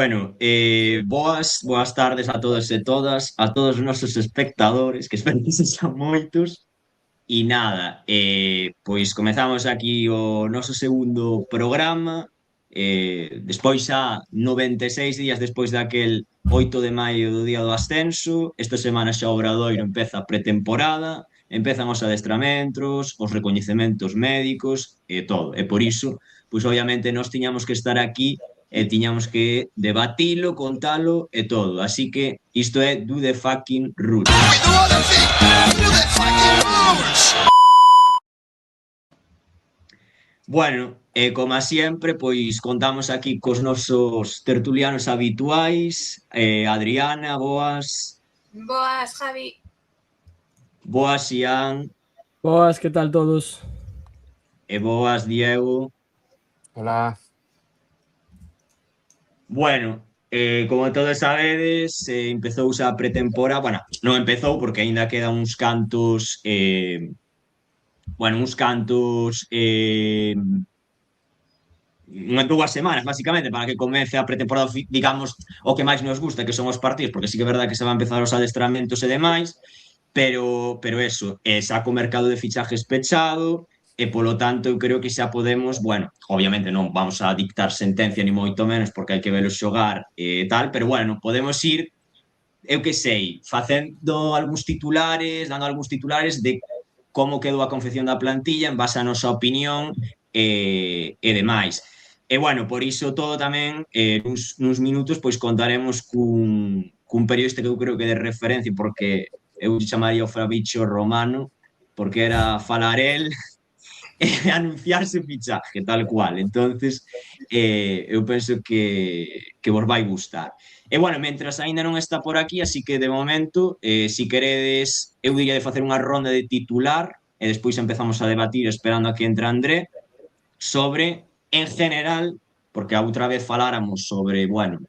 Bueno, boas tardes a todos e todas, a todos os nosos espectadores, que espero que sexan moitos. E nada, pois comezamos aquí o noso segundo programa, despois xa 96 días despois daquel 8 de maio do Día do Ascenso. Esta semana xa o Obradoiro empeza a pretemporada, empezan os adestramentos, os recoñecementos médicos e todo. E por iso, pois obviamente nós tiñamos que estar aquí e tiñamos que debatilo, contalo e todo. Así que isto é Do the Fucking Roots. Bueno, como a sempre, pois contamos aquí cos nosos tertulianos habituais. Adriana, boas. Boas, Javi. Boas, Ian. Boas, que tal todos? E boas, Diego. Hola. Bueno, como todos sabedes, empezouse a pretemporada. Bueno, non empezou porque aínda quedan uns cantos unhas 2 semanas, basicamente, para que comece a pretemporada, digamos, o que máis nos gusta, que son os partidos, porque sí que é verdad que se van a empezar os adestramentos e demais, pero eso, xa co mercado de fichajes pechado, e polo tanto eu creo que xa podemos, bueno, obviamente non vamos a dictar sentencia ni moito menos, porque hai que velos xogar e tal, pero bueno, podemos ir, eu que sei, facendo algúns titulares, dando algúns titulares de como quedou a confección da plantilla en base á nosa opinión e demais. E bueno, por iso todo tamén, nuns minutos, pois contaremos cun periodista que eu creo que de referencia, porque eu chamaría o Fabricio Romano, porque era falar el e anunciarse o fichaje, tal cual. Entonces, eu penso que vos vai gustar. E bueno, mentras aínda non está por aquí, así que de momento, si queredes, eu diría de facer unha ronda de titular e despois empezamos a debatir esperando a que entre André sobre, en general, porque a outra vez faláramos sobre, bueno,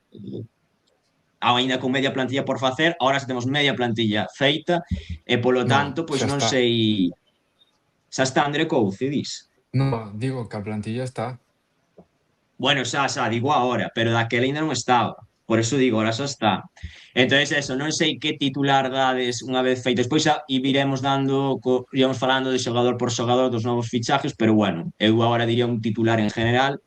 aínda con media plantilla por facer, agora xa temos media plantilla feita e polo tanto, pois xa non está. sei... Xa está André Couce, dis? No, digo que a plantilla está. Bueno, xa, digo agora, pero daquela ainda non estaba. Por eso digo, ahora xa está. Entonces eso, non sei que titular dades unha vez feito. Despois xa iremos iremos falando de xogador por xogador dos novos fichajes, pero bueno, eu agora diría un titular en general.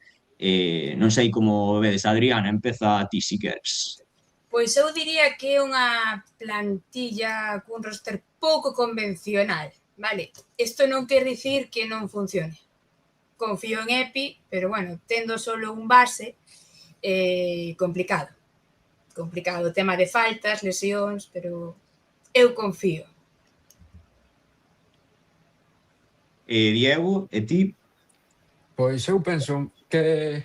Non sei como vedes, Adriana, empeza a ti si queres. Pois eu diría que é unha plantilla cun roster pouco convencional, vale? Isto non quer dicir que non funcione. Confío en Epi, pero bueno, tendo solo un base, complicado. Complicado o tema de faltas, lesións, pero eu confío. Diego, e ti? Pois eu penso que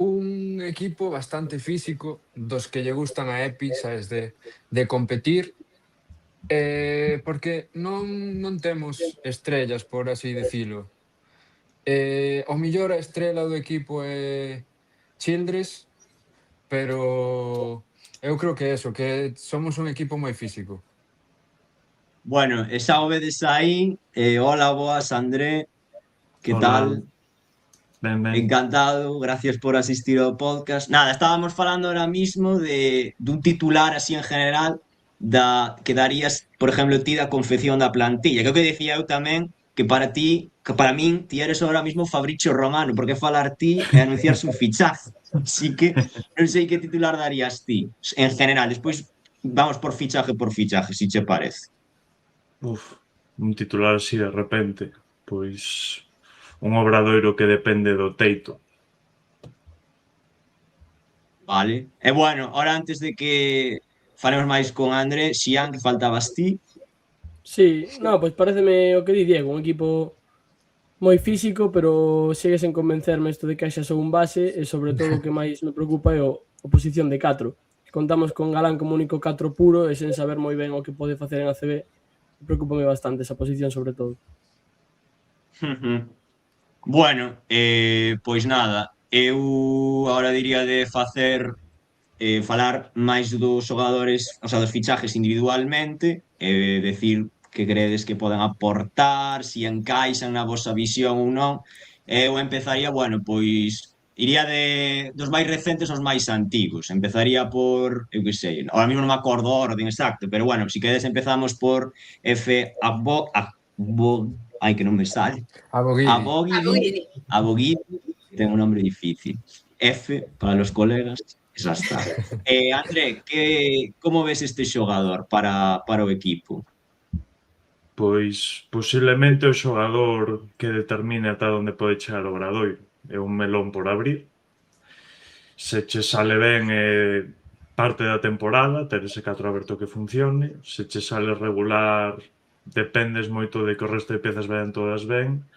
un equipo bastante físico, dos que lle gustan a Epi, sabes, de competir, porque non temos estrellas, por así dicilo. O mellor a estrela do equipo é Childress, pero eu creo que eso, que somos un equipo moi físico. Bueno, e xa o vedes aí. Hola, boas, André. Que Hola. tal? Ben. Encantado, gracias por asistir ao podcast. Nada, estábamos falando ahora mismo dun titular así en general que darías, por exemplo, ti da confección da plantilla. Creo que dicía eu tamén que para min, ti eres ahora mismo Fabricio Romano, porque falar ti e anunciarse un fichaje. Así que non sei que titular darías ti, en general. Despois vamos por fichaje, si che parece. Un titular así de repente, pois un Obradoiro que depende do teito. Vale. E bueno, ahora antes de que falemos máis con André, Xian, que faltabas ti. Sí, no, pois pareceme o que di Diego, un equipo moi físico, pero segue sen convencerme isto de que haxa só un base e sobre todo o que máis me preocupa é a posición de 4. Contamos con Galán como único 4 puro e sen saber moi ben o que pode facer en ACB. Preocúpame bastante esa posición sobre todo. Bueno, pois nada, eu agora diría de falar máis dos xogadores, o sea, dos fichajes individualmente, decir que credes que poden aportar, si encaixan na vosa visión ou non. Eu empezaría, bueno, pois Iría dos máis recentes aos máis antigos. Empezaría por, eu que sei, ahora mesmo non me acordo o orden exacto, pero bueno, si queres empezamos por F, ai, que non me sale. Aboguiri. Aboguiri. Aboguiri, ten un nombre difícil. F, para los colegas, xa está. André, como ves este xogador para o equipo? Pois posiblemente o xogador que determine ata onde pode chegar o Obradoiro. É un melón por abrir. Se che sale ben parte da temporada, ter ese 4 aberto que funcione. Se che sale regular, dependes moito de que o resto de pezas vayan todas ben.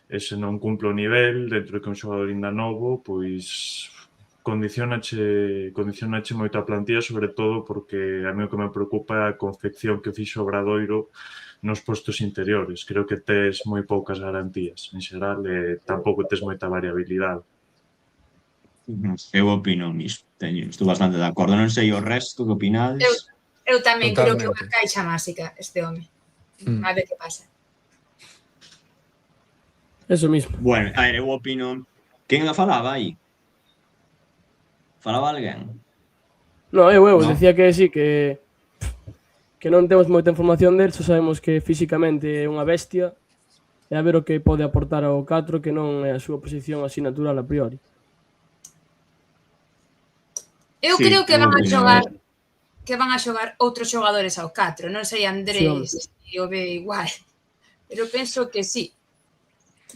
E se non cumple o nivel, dentro de que é un xogador ainda novo, pois condicionache moito a plantilla, sobre todo porque a mí o que me preocupa é a confección que fixo o Obradoiro nos postos interiores. Creo que tes moi poucas garantías en xeral e tampouco tes moita variabilidade. Eu opino o mismo, estou bastante de acordo. Non sei o resto, que opinades? Eu tamén creo que é Totalmente. unha caixa máxica este home. A ver que pasa. Eso mismo. Bueno, a ver, eu opino... Quen falaba aí? Falaba alguén? No, eu No. decía que sí, que non temos moita información del, só sabemos que físicamente é unha bestia e a ver o que pode aportar ao 4, que non é a súa posición así natural a priori. Eu Sí, creo que eu van a opino xogar outros xogadores ao 4. Non sei Andrés se o ve igual, pero penso que sí.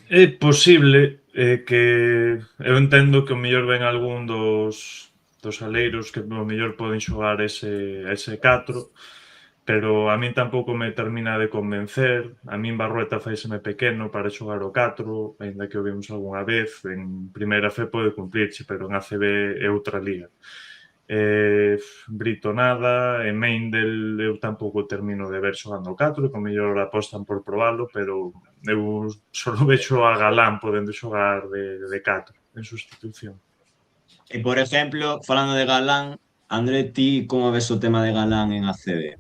É posible que eu entendo que o mellor ven algún dos aleiros que o mellor poden xogar ese 4, pero a min tampouco me termina de convencer. A min Barrueta faiseme pequeno para xogar o 4, aínda que o vimos algunha vez. En primeira fe pode cumplirche, pero en ACB é outra liga. Brito nada, e Meindl eu tampouco termino de ver xogando o 4, que o mellor apostan por probalo, pero eu só vexo a Galán podendo xogar de 4 en sustitución. E, por exemplo, falando de Galán, André, ti como ves o tema de Galán en ACB?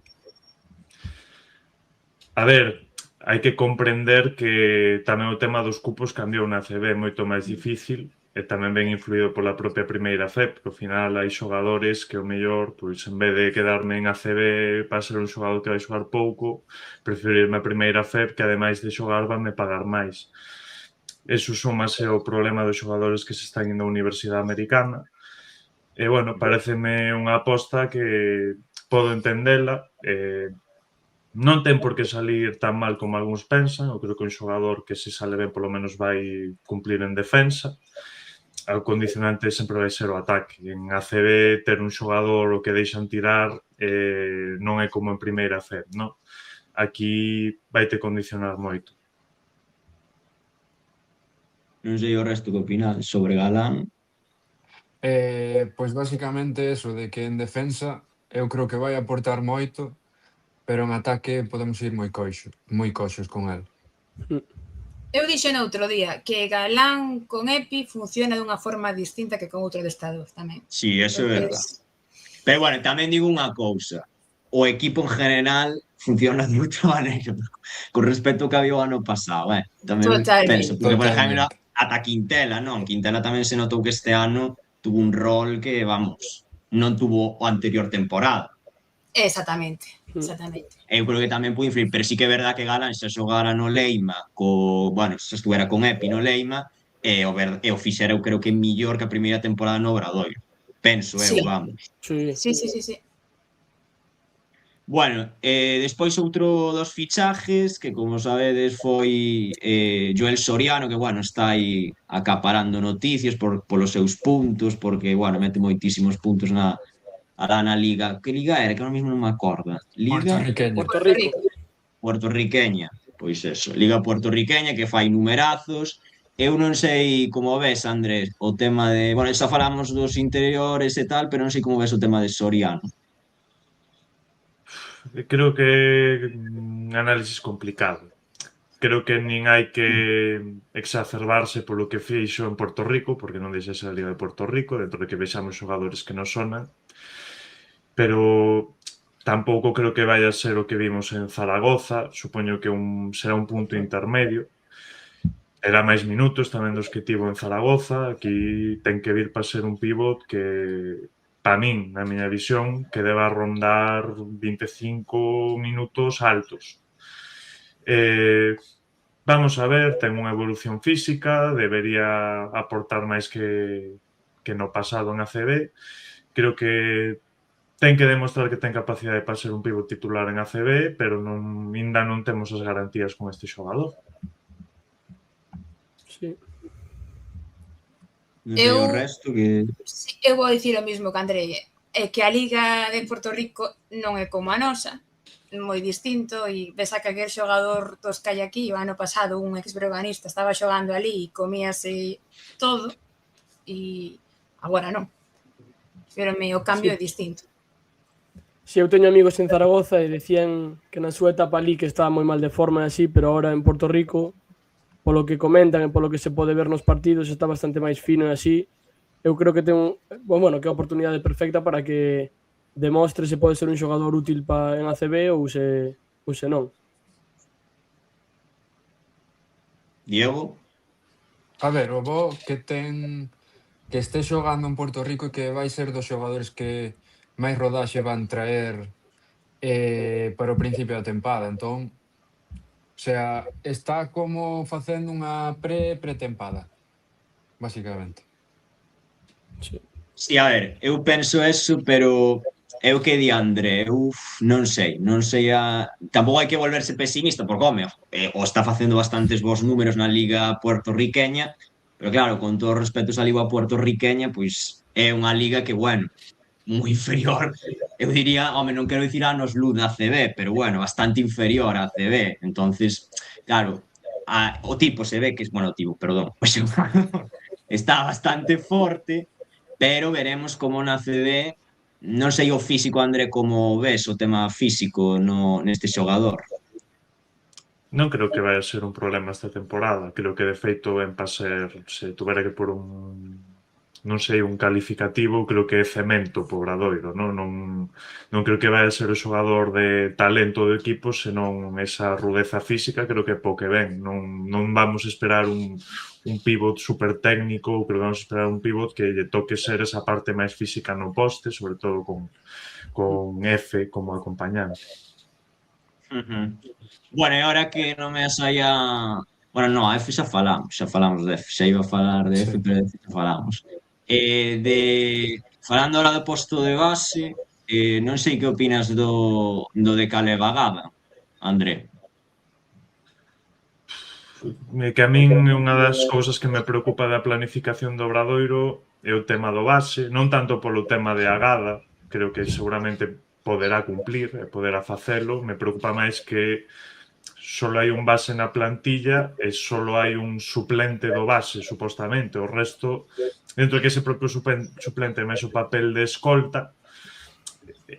A ver, hai que comprender que tamén o tema dos cupos cambiou na ACB, é moito máis difícil, e tamén ben influído pola propia primeira FEP, porque ao final hai xogadores que o mellor, pois en vez de quedarme en ACB para ser un xogador que vai xogar pouco, prefiro irme a primeira FEP, que ademais de xogar vanme pagar máis. Eso súmase ao problema dos xogadores que se están indo á Universidade Americana. E, bueno, pareceme unha aposta que podo entendela. Non ten por que salir tan mal como algúns pensan. Eu creo que un xogador que se sale ben polo menos vai cumplir en defensa. O condicionante sempre vai ser o ataque. En ACB ter un xogador o que deixan tirar non é como en primeira FED, non? Aquí vai te condicionar moito. Non sei o resto que opinades sobre Galán. Pois basicamente eso, de que en defensa eu creo que vai aportar moito, pero en ataque podemos ir moi coxos con el. Eu dixo no outro día que Galán con Epi funciona dunha forma distinta que con outro de Estado tamén. Sí, eso é verdade. Pero, bueno, tamén digo unha cousa. O equipo en general funciona de outra maneira, con respecto ao que había o ano pasado, Tamén penso, porque, por exemplo, ata Quintela, non? Quintela tamén se notou que este ano tuvo un rol que, vamos, non tuvo o anterior temporada. Exactamente. Eu creo que tamén pode influir, pero sí que é verdad que Galán xa xogara no Leima, xa estuvera con Epi no Leima, e o fixera eu creo que millor que a primeira temporada no Obradoiro. Penso eu, vamos. Sí. Bueno, despois outro dos fichajes que, como sabedes, foi Joel Soriano, que, bueno, está aí acaparando noticias polos seus puntos, porque, bueno, mete moitísimos puntos na Liga. Que liga era? Que ahora mesmo non me acordo. Liga Puertorriqueña. Pois eso, Liga Puertorriqueña, que fai numerazos. Eu non sei como ves, Andrés, o tema de... Bueno, xa falamos dos interiores e tal, pero non sei como ves o tema de Soriano. Creo que é un análisis complicado. Creo que nin hai que exacerbarse polo que fixo en Puerto Rico, porque non deixa ser a Liga de Puerto Rico, dentro de que vexamos xogadores que non sonan, pero tampouco creo que vaya a ser o que vimos en Zaragoza. Supoño que será un punto intermedio. Terá máis minutos tamén dos que tivo en Zaragoza. Aquí ten que vir para ser un pivot que, para min, na miña visión, que deba rondar 25 minutos altos. Vamos a ver, ten unha evolución física, debería aportar máis que no pasado en ACB. Creo que ten que demostrar que ten capacidade para ser un pivot titular en ACB, pero ainda non temos as garantías con este xogador. Sí. Non sei o resto que... Sí, eu vou dicir o mismo que Andrei, é que a Liga de Porto Rico non é como a nosa, moi distinto, e ves a que aquel xogador dos que hai aquí, o ano pasado un ex-breganista estaba xogando ali e comíase todo, e agora non. Pero o cambio é distinto. Si eu teño amigos en Zaragoza e decían que na súa etapa ali que estaba moi mal de forma e así, pero ahora en Porto Rico, polo que comentan e polo que se pode ver nos partidos, está bastante máis fino e así. Eu creo que ten que é a oportunidade perfecta para que demostre se pode ser un xogador útil en ACB ou se non. Diego? A ver, o bo que este xogando en Porto Rico e que vai ser dos xogadores que máis rodaxe van traer para o principio da tempada. Entón, o sea, está como facendo unha pretempada, basicamente. Sí, a ver, eu penso eso, pero eu que di André, non sei tampouco hai que volverse pesimista, porque, home, o está facendo bastantes bons números na liga puertorriqueña, pero claro, con todos os respetos á liga puertorriqueña, pois é unha liga que, bueno, moi inferior, eu diría, home, non quero dicir anos luz da ACB, pero, bueno, bastante inferior á ACB, entonces, claro, o tipo se ve que, bueno, o tipo, perdón, o xogador está bastante forte, pero veremos como na ACB. Non sei o físico, André, como ves o tema físico neste xogador. Non creo que vai a ser un problema esta temporada. Creo que, de feito, ven para ser, se tuvera que por non sei, un calificativo, creo que é cemento po Obradoiro, non creo que vai a ser o xogador de talento do equipo, senón esa rudeza física, creo que é po que ven. Non vamos esperar un pivot super técnico, creo que vamos esperar un pivot que lle toque ser esa parte máis física no poste, sobre todo con F como acompañante. Bueno, e ahora que non me saia... Bueno, non, a F xa falamos de F, xa iba a falar de F, pero de F xa falamos. Falando ahora do posto de base, non sei que opinas do de Caleb Agada, André. Que a min é unha das cousas que me preocupa da planificación do Obradoiro é o tema do base, non tanto polo tema de Agada, creo que seguramente poderá cumplir e poderá facelo, me preocupa máis que só hai un base na plantilla e só hai un suplente do base, supostamente. O resto, dentro que ese propio suplente máis o papel de escolta,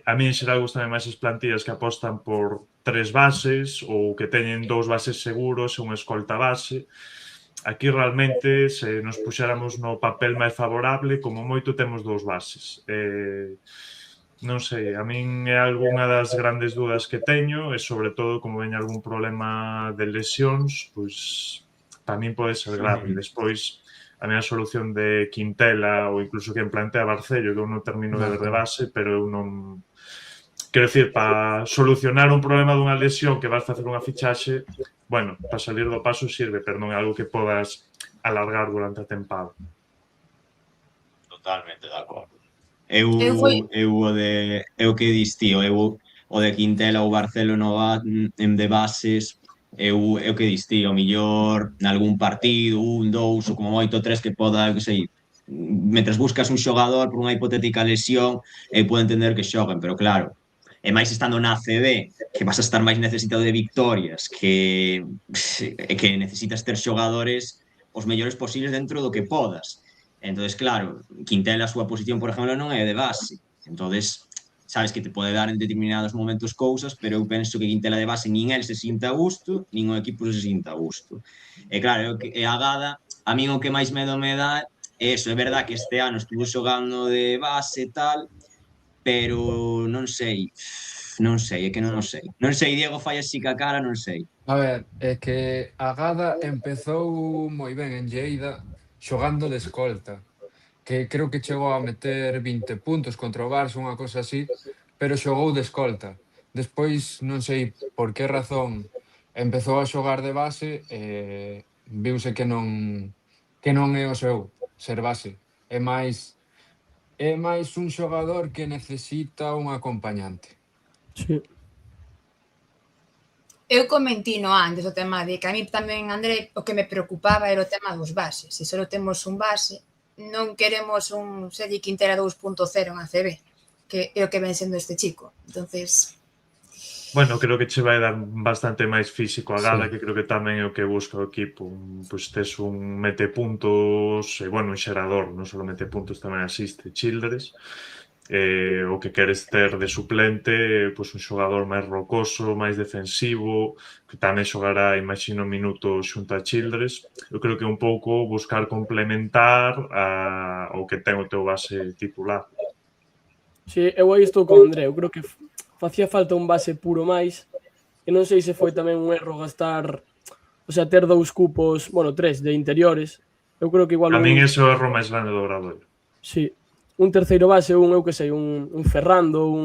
a mí en xeral gustan máis as plantillas que apostan por 3 bases ou que teñen 2 bases seguros e unha escolta base. Aquí realmente, se nos puxéramos no papel máis favorable, como moito temos 2 bases. Non sei, a min é algunha das grandes dudas que teño e, sobre todo, como veña algún problema de lesións, pois, para min pode ser grave. Despois, a minha solución de Quintela ou incluso quen plantea Barcello, que eu non termino de ver de base, pero eu non... Quero dicir, para solucionar un problema dunha lesión que vas facer unha fichaxe, bueno, para salir do paso sirve, pero non é algo que podas alargar durante a tempada. Totalmente de acordo. Eu que dis, tío, o de Quintela ou Barcelo de bases, eu que dis, tío, o millor nalgún partido, 1, 2 ou como moito 3 que poda, que sei, mentres buscas un xogador por unha hipotética lesión, eu podo entender que xoguen, pero claro, e máis estando na ACB, que vas a estar máis necesitado de victorias, que necesitas ter xogadores os mellores posibles dentro do que podas. Entonces, claro, Quintela a súa posición, por exemplo, non é de base. Entonces, sabes que te pode dar en determinados momentos cousas, pero eu penso que Quintela de base nin el se sinta a gusto, nin o equipo se sinta a gusto. E claro, é Agada, a min o que máis medo me dá é eso. É verdad que este ano estuvo xogando de base e tal, pero non sei, é que non o sei. Non sei, Diego, fai así ca cara, non sei. A ver, é que a Gada empezou moi ben en Lleida xogando de escolta, que creo que chegou a meter 20 puntos contra o Barça, unha cosa así, pero xogou de escolta. Despois, non sei por que razón, empezou a xogar de base e viuse que non é o seu ser base. É máis un xogador que necesita un acompañante. Sí. Eu comentino antes o tema de que a mí tamén, André, o que me preocupaba era o tema dos bases. Se só temos un base, non queremos un Sergi Quintera 2.0 en ACB, que é o que ven sendo este chico. Entonces, Bueno, creo que che vai dar bastante máis físico a Gala, Sí. que creo que tamén é o que busca o equipo. Pois tes un mete puntos, e, bueno, un xerador, non só mete puntos, tamén asiste Childress. O que queres ter de suplente, pois un xogador máis rocoso, máis defensivo, que tamén xogará, imagino, minutos xunto a Childress. Eu creo que un pouco buscar complementar o que ten o teu base titular. Sí, eu aí estou con André. Eu creo que facía falta un base puro máis. E non sei se foi tamén un erro gastar, o sea, ter 2 cupos, bueno, 3 de interiores. Eu creo que igual A min ese é o erro máis grande do Obradoiro. Sí, un terceiro base, eu que sei, un Ferrando,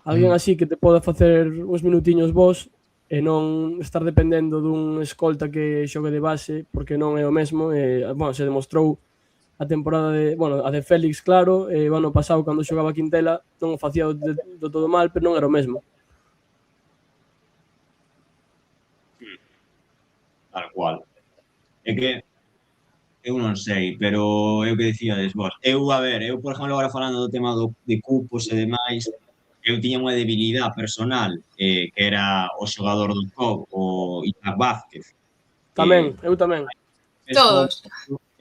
alguén así que te poda facer uns minutiños vos e non estar dependendo dun escolta que xogue de base, porque non é o mesmo. Bueno, se demostrou a temporada a de Félix, claro, e o ano pasado cando xogaba Quintela non o facía do todo mal, pero non era o mesmo. Tal cual. É que eu non sei, pero eu que dicíades vos. Eu, por exemplo, agora falando do tema de cupos e demais, eu tiña unha debilidade personal, que era o xogador do COP, o Isaac Vázquez. Tamén, eu tamén. todos.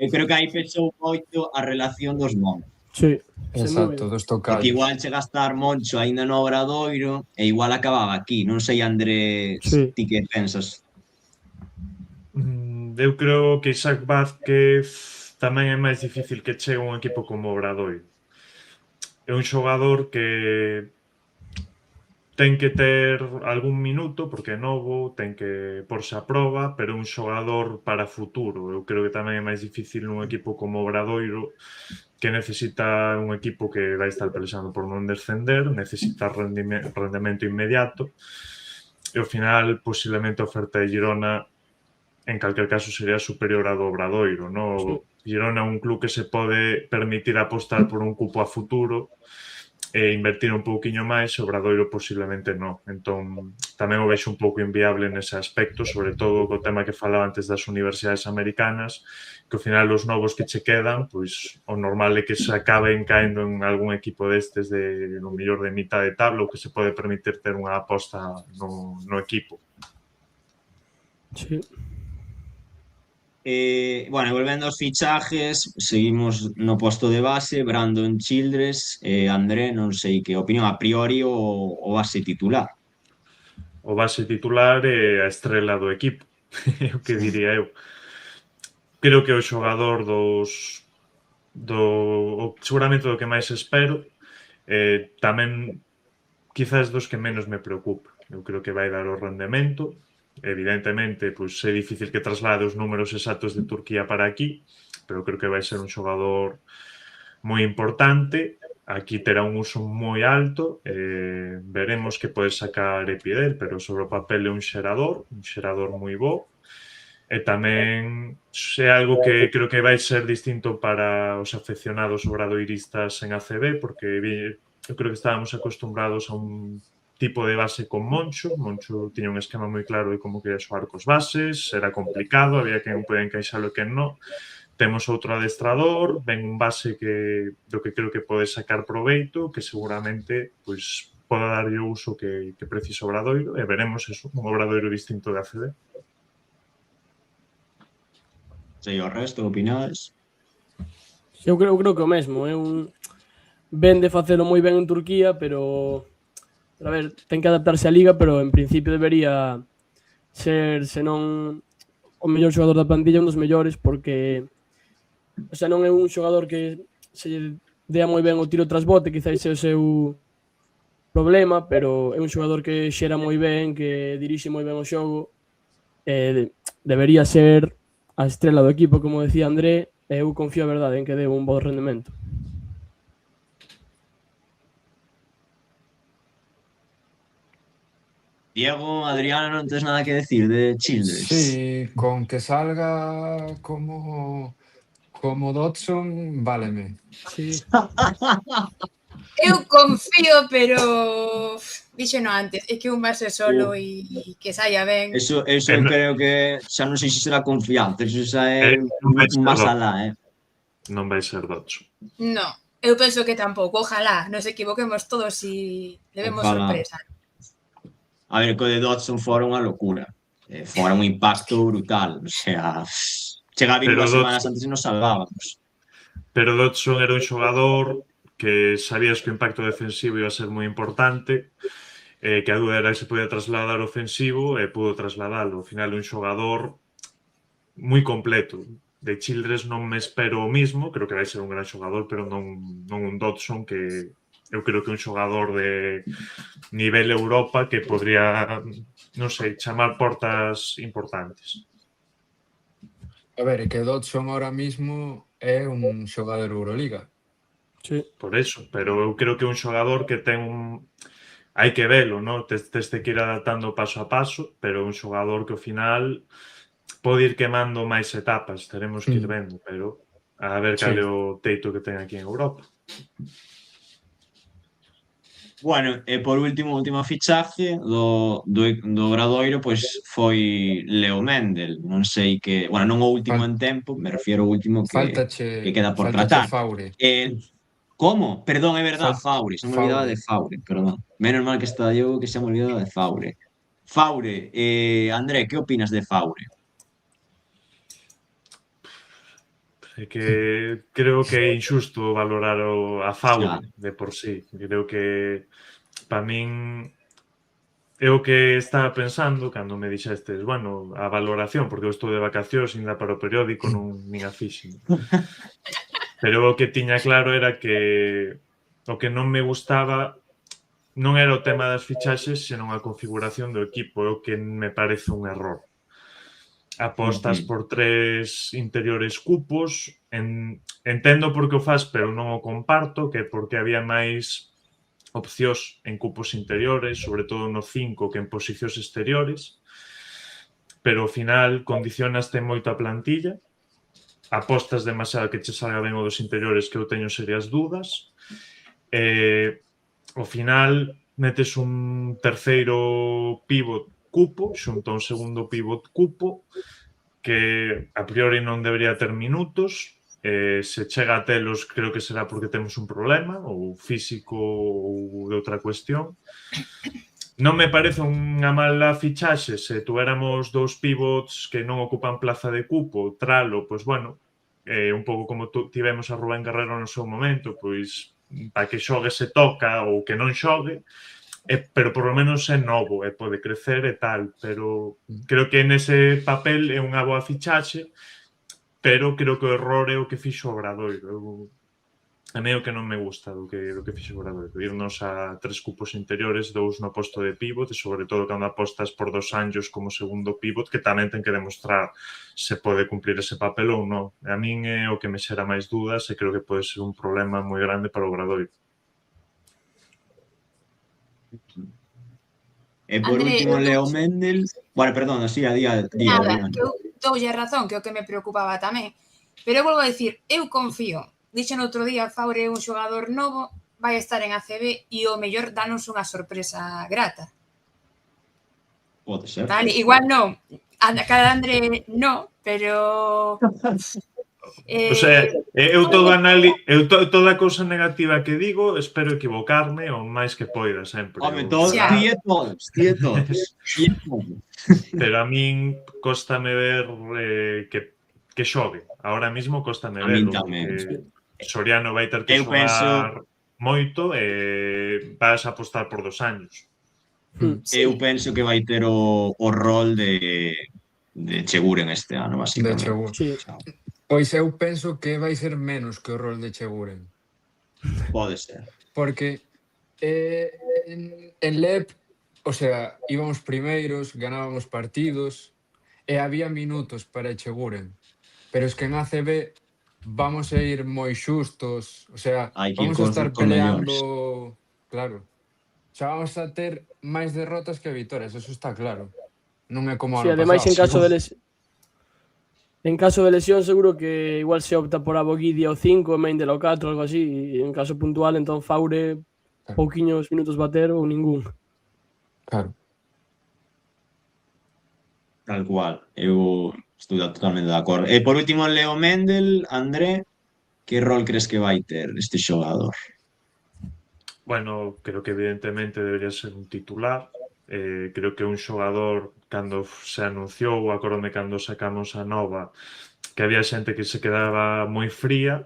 Eu creo que aí pechou moito a relación dos nomes. Sí, sen Exacto, dúbida. dos Porque tocallos. igual chega a estar Moncho aínda no Obradoiro e igual acababa aquí. Non sei, Andrés, Sí. ti que pensas? Eu creo que Isaac Vázquez tamén é máis difícil que chegue a un equipo como Obradoiro. É un xogador que ten que ter algún minuto porque é novo, ten que porse a proba, pero é un xogador para futuro. Eu creo que tamén é máis difícil nun equipo como Obradoiro, que necesita un equipo que vai estar pelexando por non descender, necesita rendemento inmediato, e ao final posiblemente a oferta de Girona en calquer caso sería superior a do Obradoiro, no? Sí. Girona é un club que se pode permitir apostar por un cupo a futuro e invertir un pouquiño máis, o Obradoiro posiblemente non. Entón, tamén o vexo un pouco inviable nese aspecto, sobre todo co tema que falaba antes das universidades americanas, que ao final os novos que che quedan, pois o normal é que se acaben caendo en algún equipo destes no mellor de mitad de tabla, ou que se pode permitir ter unha aposta no equipo. Sí. Bueno, volvendo aos fichajes, seguimos no posto de base, Brandon Childress, André, non sei que opinión, a priori o base titular. O base titular é a estrela do equipo, é o que diría eu. Creo que o xogador seguramente do que máis espero, tamén quizás dos que menos me preocupa. Eu creo que vai dar o rendemento. Evidentemente, pois é difícil que traslade os números exactos de Turquía para aquí, pero creo que vai ser un xogador moi importante. Aquí terá un uso moi alto, veremos que pode sacar Epidel, pero sobre o papel é un xerador moi bo, e tamén é algo que creo que vai ser distinto para os afeccionados obradoiristas en ACB, porque eu creo que estábamos acostumbrados a un tipo de base con Moncho tiña un esquema moi claro de como quería xogar cos bases, era complicado, había quen podía encaixalo e quen non. Temos outro adestrador, ven un base do que creo que pode sacar proveito, que seguramente pois poda darlle o uso que precisa o Obradoiro, e veremos eso, un Obradoiro distinto de ACB. Sei, o resto, opinades? Eu creo que o mesmo, ven de facelo moi ben en Turquía, pero a ver, ten que adaptarse á liga, pero en principio debería ser, senón o mellor xogador da plantilla, un dos mellores, porque o sea, non é un xogador que se dea moi ben o tiro tras bote, quizás é o seu problema, pero é un xogador que xera moi ben, que dirixe moi ben o xogo, debería ser a estrela do equipo, como decía André, e eu confío a verdade en que dé un bo rendemento. Diego, Adriano, non tens nada que decir de Childress? Sí, con que salga como Dodson, váleme. Sí. Eu confío, pero dixeno antes, é que un base solo e que saia ben. Eso creo que xa non sei se será confianza, eso xa é Non vai ser máis Dodson. alá, Non vai ser Dodson. No, eu penso que tampouco, ojalá nos equivoquemos todos e levemos Ojalá. sorpresa. A ver, co de Dodson fora unha locura. Fora un impacto brutal. O sea, chega a vir Pero 2 semanas Dodson- antes e nos salvábamos. Pero Dodson era un xogador que sabías que o impacto defensivo iba a ser moi importante, que a dúda era que se podía trasladar ofensivo e pudo trasladalo. Ao final, un xogador moi completo. De Childress non me espero o mismo, creo que vai ser un gran xogador, pero non un Dodson que eu creo que un xogador de nivel Europa que podría, non sei, chamar portas importantes. A ver, é que Dodson ahora mismo é un xogador Euroliga. Sí. Por eso, pero eu creo que é un xogador que ten un... Hai que velo, non? Tes que ir adaptando paso a paso, pero é un xogador que ao final pode ir quemando máis etapas, teremos que ir vendo, pero a ver cal é o teito que ten aquí en Europa. Bueno, e por último, o último fichaje do Obradoiro, pois foi Leo Mendel. Non sei que... Bueno, non o último en tempo, me refiero ao último que queda por tratar. Faure. Como? Perdón, é verdade, Faure. Se me olvidaba de Faure, perdón. Menos mal que está Diego que se me olvidaba de Faure. Faure, André, que opinas de Faure? É que creo que é injusto valorar a Faure de por sí. Creo que para min é o que estaba pensando cando me dixestes, bueno, a valoración, porque eu estou de vacacións, ainda para o periódico nin a fixen. Pero o que tiña claro era que o que non me gustaba non era o tema das fichaxes, senón a configuración do equipo, é o que me parece un error. Apostas por 3 interiores cupos, entendo por que o faz, pero non o comparto, que porque había máis opcións en cupos interiores, sobre todo no 5 que en posicións exteriores, pero ao final condicionaste moito a plantilla, apostas demasiado que che salga ben o dos interiores, que eu teño serias dúdas, ao final metes un terceiro pivot cupo, xunto a un segundo pivot cupo, que a priori non debería ter minutos, se chega a telos creo que será porque temos un problema, ou físico ou de outra cuestión. Non me parece unha mala fichaxe se tuéramos 2 pivots que non ocupan plaza de cupo, tralo, pois bueno, un pouco como tivemos a Rubén Guerrero no seu momento, pois para que xogue se toca ou que non xogue, pero por lo menos é novo e pode crecer e tal, pero creo que nese papel é unha boa fichaxe, pero creo que o error é o que fixo o Obradoiro. A mí o que non me gusta do que fixo o Obradoiro, irnos a 3 cupos interiores, 2 no posto de pivot, e sobre todo cando apostas por Dos Anjos como segundo pivot, que tamén ten que demostrar se pode cumplir ese papel ou non. A min é o que me xera máis dúdas e creo que pode ser un problema moi grande para o Obradoiro. E por André, último, eu Leo dou- Mendel... Bueno, perdón, así, Nada, Adrián. que eu doulle razón, que é o que me preocupaba tamén. Pero eu volvo a dicir, eu confío. Dixen outro día, Faure é un xogador novo, vai estar en ACB e o mellor danos unha sorpresa grata. Pode ser. Vale, igual non. A cada André non, pero... O sea, eu toda cousa negativa que digo espero equivocarme o máis que poida sempre. Home, todos, Xa. ti e todos. Pero a min cóstame ver que xogue. Ahora mismo cóstame A min verlo. tamén. Soriano vai ter que Eu xogar moito e vas a apostar por 2 años. Sí. Eu penso que vai ter o rol de Cheguren este ano, De basicamente. Cheguren. Sí. Pois eu penso que vai ser menos que o rol de Cheguren. Pode ser. Porque en LEP, o sea, íbamos primeiros, ganábamos partidos e había minutos para Echeguren. Pero es que en ACB vamos a ir moi xustos, o sea, Hai que ir vamos a estar con mellores. peleando, claro. O sea, vamos a ter máis derrotas que vitorias, eso está claro. Non é como Sí, ano ademais pasado. en caso de lesión seguro que igual se opta por Aboguidi ao 5, Mendel ao 4, algo así, e en caso puntual entón Faure Claro. pouquiños minutos bater ou ningún. Claro. Tal cual. Eu estou totalmente de acordo. E por último, Leo Mendel, André, que rol crees que vai ter este xogador? Bueno, creo que evidentemente debería ser un titular. Creo que un xogador, cando se anunciou, acordome cando sacamos a nova, que había xente que se quedaba moi fría.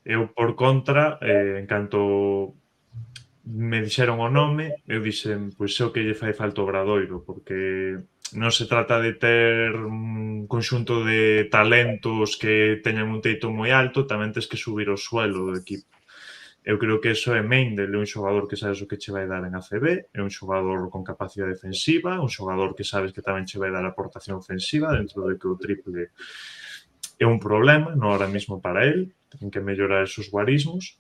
Eu, por contra, en canto me dixeron o nome, eu dixen, pois é o que lle fai falta ao Obradoiro, porque non se trata de ter un conxunto de talentos que teñan un teito moi alto, tamén tens que subir o suelo do equipo. Eu creo que eso é Mendel, é un xogador que sabes o que che vai dar en ACB, é un xogador con capacidade defensiva, un xogador que sabes que tamén che vai dar aportación ofensiva, dentro de que o triple é un problema, non ahora mismo para él, ten que mellorar esos guarismos,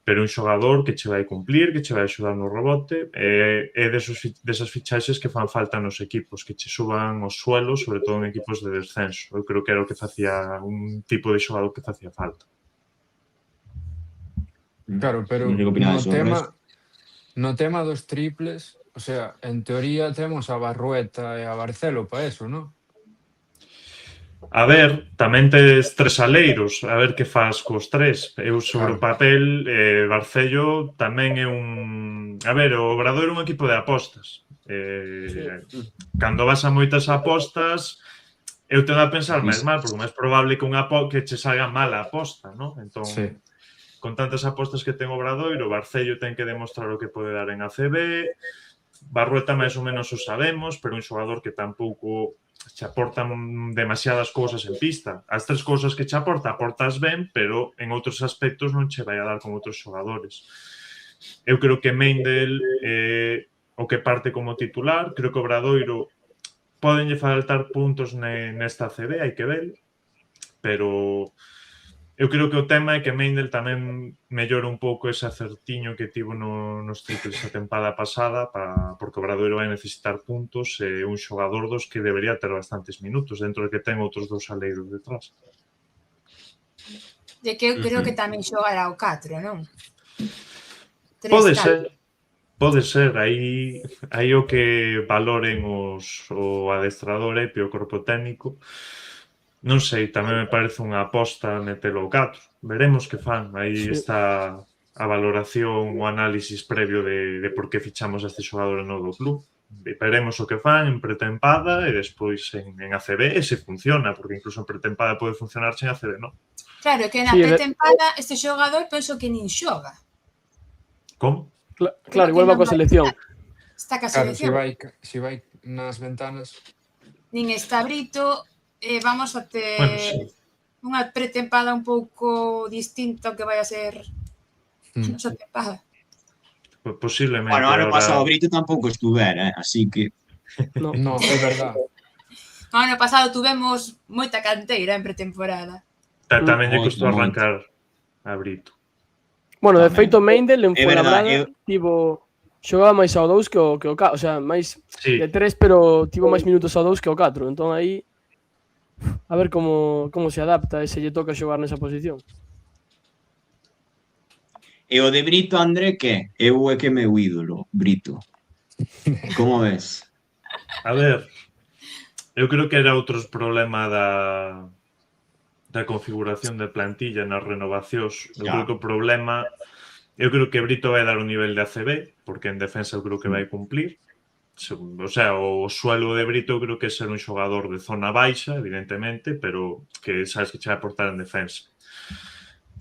pero un xogador que che vai cumplir, que che vai axudar no rebote, é desas fichaxes que fan falta nos equipos, que che suban os suelos, sobre todo en equipos de descenso. Eu creo que era o que facía un tipo de xogador que facía falta. Claro, pero no tema dos triples, o sea, en teoría temos a Barrueta e a Barcelo para eso, non? A ver, tamén tes tres aleiros, a ver que faz cos tres. Eu sobre o papel, Barcello tamén é un... A ver, o Obradoiro é un equipo de apostas. Cando vas a moitas apostas, eu tendo a pensar máis mal, porque máis probable que che salga mal a aposta, non? Entón, con tantas apostas que ten o Obradoiro, Barcello ten que demostrar o que pode dar en ACB, Barrueta máis ou menos o sabemos, pero un xogador que tampouco che aportan demasiadas cousas en pista. As tres cousas que che aportas ben, pero en outros aspectos non che vai a dar con outros xogadores. Eu creo que Mendel o que parte como titular, creo que o Obradoiro podenlle faltar puntos nesta ACB, hai que ver, pero eu creo que o tema é que Mendel tamén mellora un pouco ese acertiño que tivo nos triples a tempada pasada, porque o Obradoiro vai necesitar puntos e un xogador dos que debería ter bastantes minutos, dentro de que ten outros dous aleiros detrás. E que eu creo que tamén xogará o 4, non? Pode ser, aí o que valoren o adestrador e o corpo técnico. Non sei, tamén me parece unha aposta metelo 4. Veremos que fan. Aí está a valoración, o análisis previo de por que fichamos a este xogador no do club. Veremos o que fan en pretempada e despois en ACB e se funciona, porque incluso en pretempada pode funcionar en ACB, non? Claro, que na pretempada este xogador penso que nin xoga. Como? Claro, igual va coa selección. Está ca selección. Se vai nas ventanas. Nin está Brito... vamos a ter unha pretempada un pouco distinta ao que vai a ser a nosa tempada. Posiblemente. Bueno, ano pasado Brito tampouco estuvera, así que... No, é verdad. Ano pasado tuvemos moita canteira en pretemporada. Tamén lle costou arrancar a Brito. Bueno, de feito, Mendel en Fuenlabrada xogaba máis ao 2 que o 4, o sea, máis de 3, pero tivo máis minutos ao 2 que ao 4, entón aí a ver como se adapta e se lle toca xogar nesa posición. E o de Brito, André, que? Eu é que meu ídolo, Brito. Como ves? A ver, eu creo que era outros problema da configuración de plantilla nas renovacións. Eu creo que o problema... Eu creo que Brito vai dar un nivel de ACB, porque en defensa eu creo que vai cumplir. O sea, o suelo de Brito creo que é ser un xogador de zona baixa, evidentemente, pero que sabes que che vai aportar en defensa.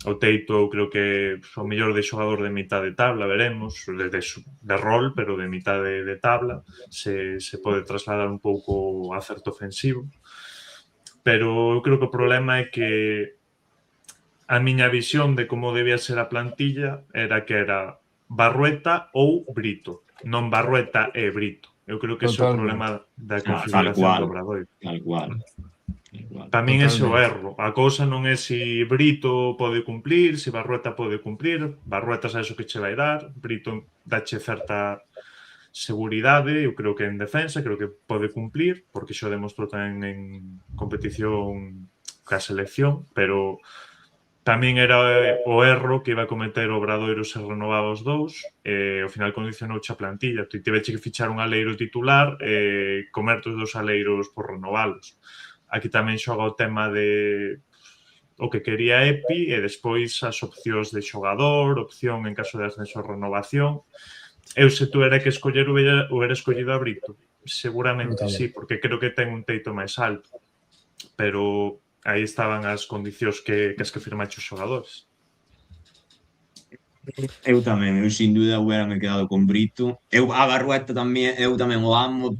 O Teito creo que o mellor de xogador de mitad de tabla, veremos, de rol, pero de mitad de tabla, se pode trasladar un pouco a acerto ofensivo. Pero eu creo que o problema é que a miña visión de como debía ser a plantilla era que era Barrueta ou Brito, non Barrueta e Brito. Eu creo que ese é o Totalmente. problema da Tal configuración cual. do Obradoiro. Tal cual. Tal cual. Para min ese é o Totalmente. erro. A cousa non é se Brito pode cumplir, se Barrueta pode cumplir. Barrueta sabes o que che vai dar, Brito dache certa seguridade, eu creo que en defensa, creo que pode cumplir, porque xo demostrou tamén en competición ca selección, pero tamén era o erro que iba a cometer o Obradoiro se renovaba os dous, e ao final condicionouche a plantilla. Tu tiveche que fichar un aleiro titular e comerte os dos aleiros por renovalos. Aquí tamén xoga o tema de o que quería Epi e despois as opcións de xogador, opción en caso de ascenso ou renovación. Eu se tu era que escoller hubiera escollido a Brito. Seguramente sí, porque creo que ten un teito máis alto. Pero aí estaban as condicións que as que firmache os xogadores. Eu tamén, eu sin dúda me quedado con Brito. Eu a Barrueta tamén, eu tamén o amo.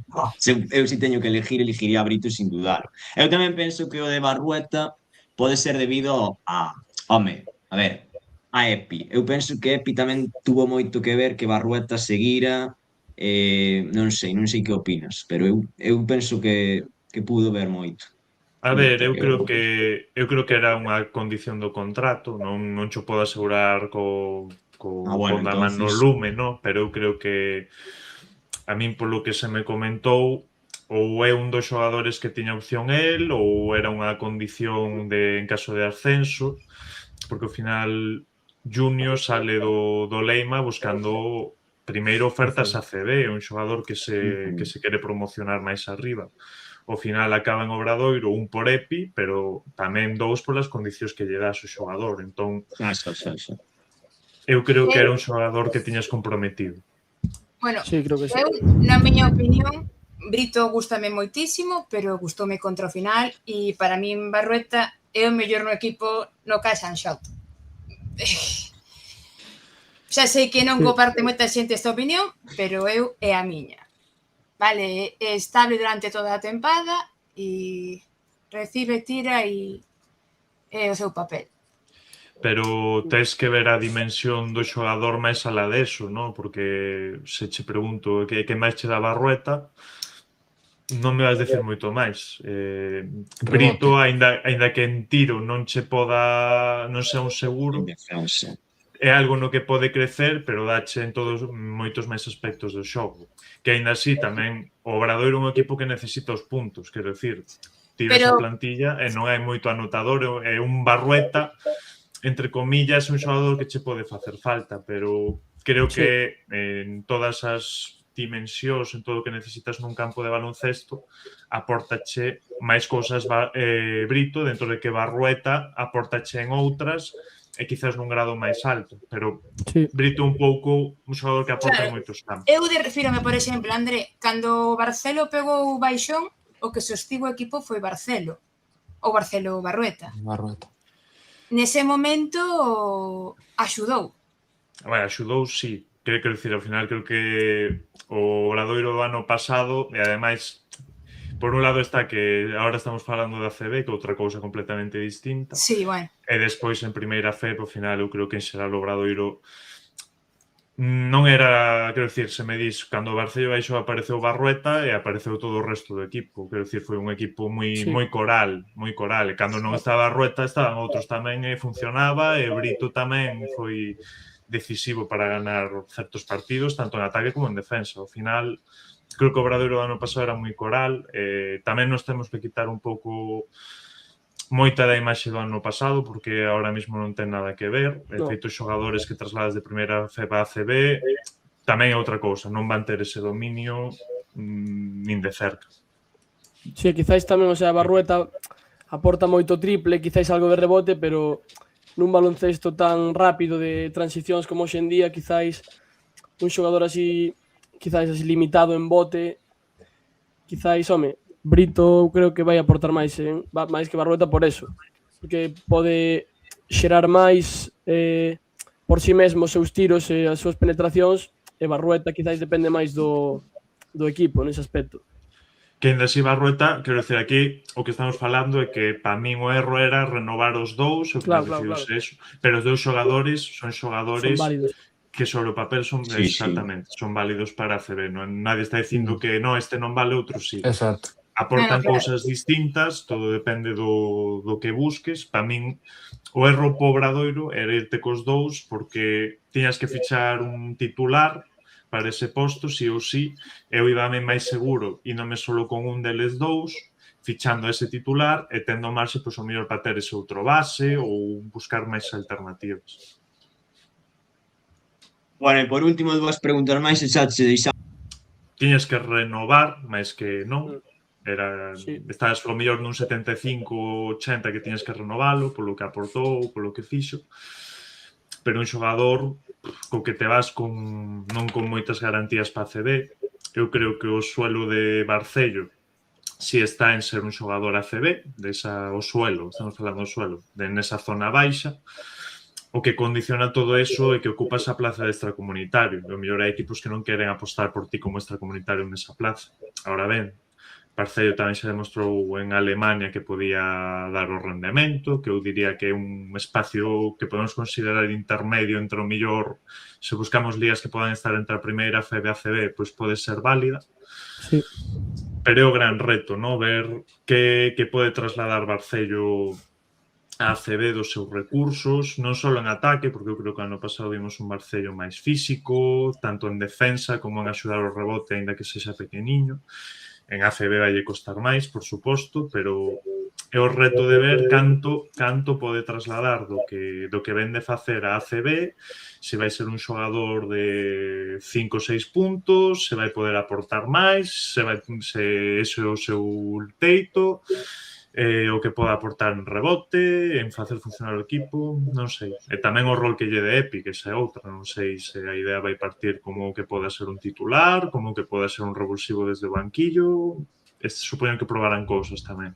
Eu si teño que elegiría a Brito sin dudar. Eu tamén penso que o de Barrueta pode ser debido a, home, a ver, a Epi. Eu penso que Epi tamén tuvo moito que ver que Barrueta seguira, non sei que opinas, pero eu penso que pudo ver moito. A ver, eu creo que era unha condición do contrato, non cho podo asegurar con da man no lume, no? Pero eu creo que a min polo que se me comentou ou é un dos xogadores que tiña opción el ou era unha condición en caso de ascenso, porque ao final Junior sale do Leima buscando primeiro ofertas a CB, un xogador que se quere promocionar máis arriba. Ao final acaba en Obradoiro un por Epi, pero tamén dous polas condicións que lle das o xogador. Entón, eu creo que era un xogador que tiñas comprometido. Bueno, Sí, creo que sí. eu, na miña opinión, Brito gústame moitísimo, pero gustoume contra o final e para min Barrueta é o mellor no equipo no Caixa Anxout. Xa sei que non comparte moita xente esta opinión, pero eu é a miña. Vale, é estable durante toda a tempada e recibe, tira e é o seu papel. Pero tes que ver a dimensión do xogador máis alá deso, non? Porque se che pregunto que máis che dá Barrueta, non me vas decir moito máis. Brito, aínda que en tiro non che poda, non sea un seguro, é algo no que pode crecer, pero dache en todos moitos máis aspectos do xogo. Que aínda así tamén o Obradoiro é un equipo que necesita os puntos, quero dicir, tiras a plantilla e non hai moito anotador, é un Barrueta, entre comillas, un xogador que che pode facer falta, pero creo que en todas as dimensións, en todo o que necesitas nun campo de baloncesto, aportache máis cousas Brito, dentro de que Barrueta aportache en outras e quizás nun grado máis alto, pero Brito un pouco un xogador que aporta en moitos campos. Eu refírome, por exemplo, André, cando Barcelo pegou o baixón, o que sostivo o equipo foi Barcelo, ou Barcelo Barrueta. Nese momento axudou. Bueno, axudou, sí. Quero dicir, ao final creo que o Obradoiro do ano pasado, e ademais, por un lado está que agora estamos falando da CB, que é outra cousa completamente distinta. Sí, bueno. E despois en primeira FEP, ao final, eu creo que en xeral o Obradoiro non era, quero dicir, se me dis, cando o Barcello baixo apareceu Barrueta e apareceu todo o resto do equipo. Quero dicir, foi un equipo moi coral, moi coral. E cando non estaba Barrueta, estaban outros tamén e funcionaba, e Brito tamén foi decisivo para ganar certos partidos, tanto en ataque como en defensa. Ao final, creo que o Obradoiro do ano pasado era moi coral. Tamén nos temos que quitar un pouco moita da imaxe do ano pasado, porque ahora mesmo non ten nada que ver. De feito, os xogadores que trasladas de primeira FEP a ACB tamén é outra cousa, non van ter ese dominio nin de cerca. Sí, quizáis tamén, o sea, Barrueta aporta moito triple, quizáis algo de rebote, pero nun baloncesto tan rápido de transicións como hoxe en día, quizáis un xogador así, quizáis así limitado en bote, quizáis, home, Brito creo que vai aportar máis que Barrueta por eso, porque pode xerar máis por si mesmo os seus tiros e as súas penetracións, e Barrueta quizáis depende máis do equipo nese aspecto. Que ainda así Barrueta, quero dicir, aquí o que estamos falando é que para min o erro era renovar os dous, o que claro. eso, pero os dous xogadores son xogadores que sobre o papel son Sí, exactamente, son válidos para a ACB. Nadie está dicindo que no, este non vale, outro sí. Exacto. Aportan claro. cousas distintas, todo depende do que busques. Para min, o erro po Obradoiro era irte cos dous porque tiñas que fichar un titular para ese posto, sí ou sí. Eu íbame máis seguro e non me solo con un deles dous, fichando ese titular e tendo marxe, pois, o mellor para ter ese outro base ou buscar máis alternativas. Bueno, e por último, dúas preguntas máis e xa che deixamos. Tiñas que renovar, máis que non. Sí. Estás ao mellor nun 75-80 que tiñas que renovalo polo que aportou, polo que fixo. Pero un xogador co que te vas non con moitas garantías para ACB. Eu creo que o suelo de Barcello si está en ser un xogador ACB, o suelo, estamos falando do suelo, nesa zona baixa. O que condiciona todo eso é que ocupas a plaza de extracomunitario. O mellor hai equipos que non queren apostar por ti como extracomunitario nesa plaza. Ahora ben, Barcello tamén se demostrou en Alemania que podía dar o rendemento, que eu diría que é un espacio que podemos considerar intermedio entre o mellor, se buscamos ligas que podan estar entre a primeira FEB e a ACB, pois pode ser válida. Sí. Pero é o gran reto, ¿no? Ver que pode trasladar Barcello a ACB dos seus recursos, non só en ataque, porque eu creo que ano pasado vimos un Barcello máis físico, tanto en defensa como en axudar o rebote, aínda que sexa pequeniño. En ACB vai costar máis, por suposto, pero é o reto de ver canto pode trasladar do que ven de facer a ACB, se vai ser un xogador de 5 ou 6 puntos, se vai poder aportar máis, se ese é o seu teito, o que pode aportar en rebote, en facer funcionar o equipo, non sei. E tamén o rol que lle de Epi, que esa é outra, non sei se a idea vai partir como que poda ser un titular, como que poda ser un revulsivo desde o banquillo, supoño que probarán cousas tamén.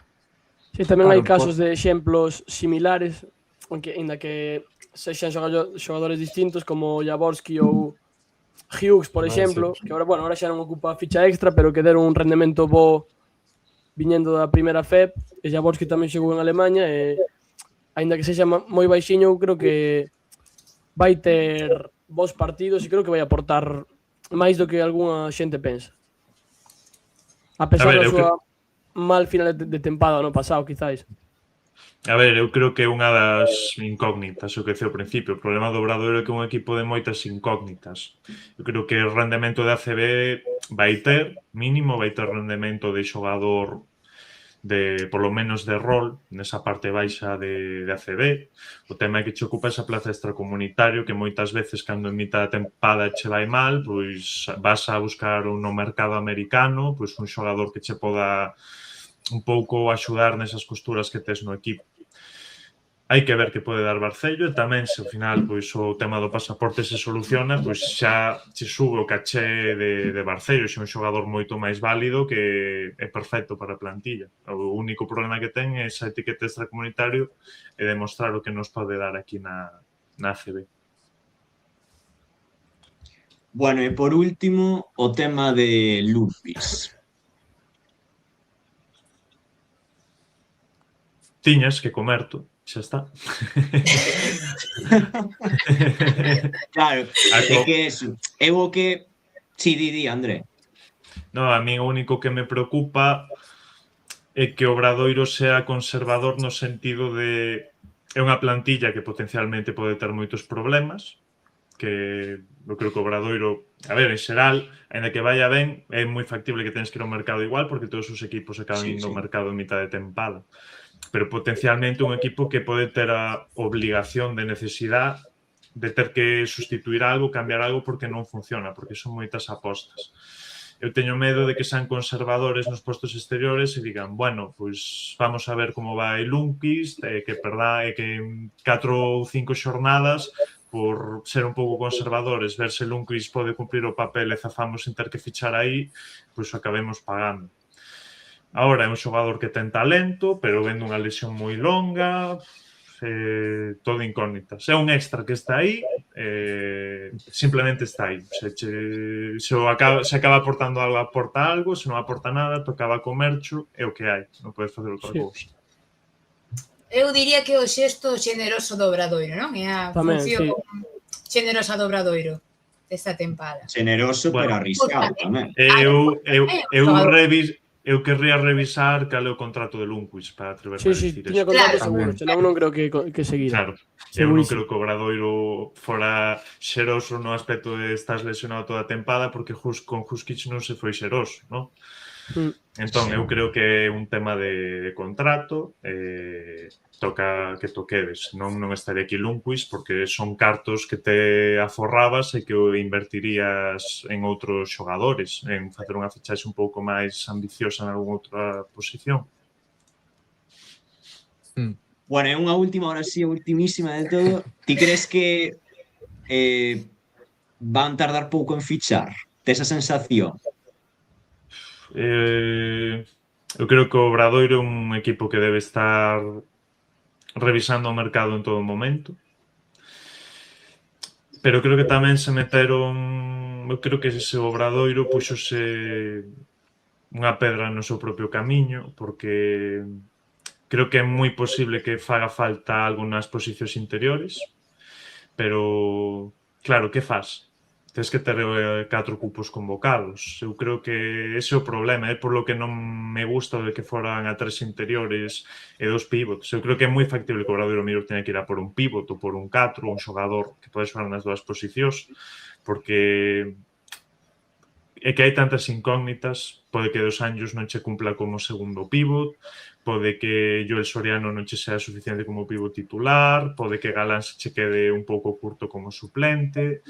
Sí, tamén hai casos de exemplos similares, ainda que sexan xogadores distintos como Jaworski ou Hughes, por exemplo, que agora xa non ocupa ficha extra, pero que deron un rendemento bo viñendo da primeira FEB, e Jaworski tamén xogou en Alemanha, e aínda que sexa moi baixiño, eu creo que vai ter bons partidos e creo que vai aportar máis do que algunha xente pensa. A pesar da súa mal final de tempada no pasado, quizáis. A ver, eu creo que é unha das incógnitas, o que dicía ao principio. O problema do Obradoiro é que é un equipo de moitas incógnitas. Eu creo que o rendemento de ACB vai ter, mínimo, vai ter rendemento de xogador polo menos de rol, nesa parte baixa de ACB. O tema é que che ocupa esa plaza extracomunitario que moitas veces, cando en mitad da tempada che vai mal, pois vas a buscar no mercado americano, pois un xogador que che poda un pouco axudar nesas costuras que tes no equipo. Hai que ver que pode dar Barcello e tamén se ao final pois o tema do pasaporte se soluciona, pois xa se sube o caché de Barcello, xa un xogador moito máis válido que é perfecto para a plantilla. O único problema que ten é esa etiqueta extracomunitario e demostrar o que nos pode dar aquí na ACB. Bueno, e por último, o tema de Lupis. Tiñas que comerto. Xa está. Claro, é que eso. Eu o que... Si, di, André. No, a mí o único que me preocupa é que o Obradoiro sea conservador no sentido de... É unha plantilla que potencialmente pode ter moitos problemas, que eu creo que o Obradoiro, a ver, en xeral, ainda que vaya ben, é moi factible que tens que ir ao mercado igual, porque todos os equipos acaban indo ao mercado en mitad de tempada. Pero potencialmente un equipo que pode ter a obligación de necesidade de ter que sustituir algo, cambiar algo porque non funciona, porque son moitas apostas. Eu teño medo de que sean conservadores nos postos exteriores e digan, bueno, pois vamos a ver como vai Lundqvist, que en 4 ou 5 xornadas, por ser un pouco conservadores, ver se Lundqvist pode cumplir o papel e zafamos sin ter que fichar aí, pois acabemos pagando. Agora é un xogador que ten talento, pero vendo unha lesión moi longa, todo incógnitas. É un extra que está aí, simplemente está aí. Se acaba aportando algo, aporta algo, se non aporta nada, tocaba comercho, é o que hai, non podes facer outra cousa. Eu diría que o xesto xeneroso do Obradoiro, non? É a función xenerosa do Obradoiro esta tempada. Generoso, Bueno. pero arriscado tamén. Eu querría revisar cal é o contrato de Lundqvist para atreverme Sí, a sí, decir tiña eso. contrato Claro. seguro, senón non creo que seguira. Claro, eu non Segurísimo. creo que o Obradoiro fora xeroso no aspecto de estás lesionado toda a tempada porque con Huskic non se foi xeroso, non? Entón, eu creo que é un tema de contrato, toca que toquedes. Non estaría aquí Lundqvist porque son cartos que te aforrabas e que o invertirías en outros xogadores, en facer unha fichaxe un pouco máis ambiciosa en algunha outra posición. Bueno, e unha última, ahora sí, ultimísima de todo. Ti crees que van tardar pouco en fichar? Tes esa sensación? Eu creo que o Obradoiro é un equipo que debe estar revisando o mercado en todo momento. Pero creo que tamén se meteron... Eu creo que ese Obradoiro puxose unha pedra no seu propio camiño, porque creo que é moi posible que faga falta algo nas posicións interiores, pero, claro, que faz? Tens que ter 4 cupos convocados. Eu creo que ese é o problema, é por lo que non me gusta de que foran a 3 interiores e 2 pivots. Eu creo que é moi factible que o Obradoiro mellor teña que ir a por un pivot ou por un 4, un xogador que pode xogar nas dúas posicións, porque é que hai tantas incógnitas, pode que Dos Anjos non che cumpla como segundo pivot, pode que Joel Soriano non che sea suficiente como pivot titular, pode que Galán se che quede un pouco curto como suplente.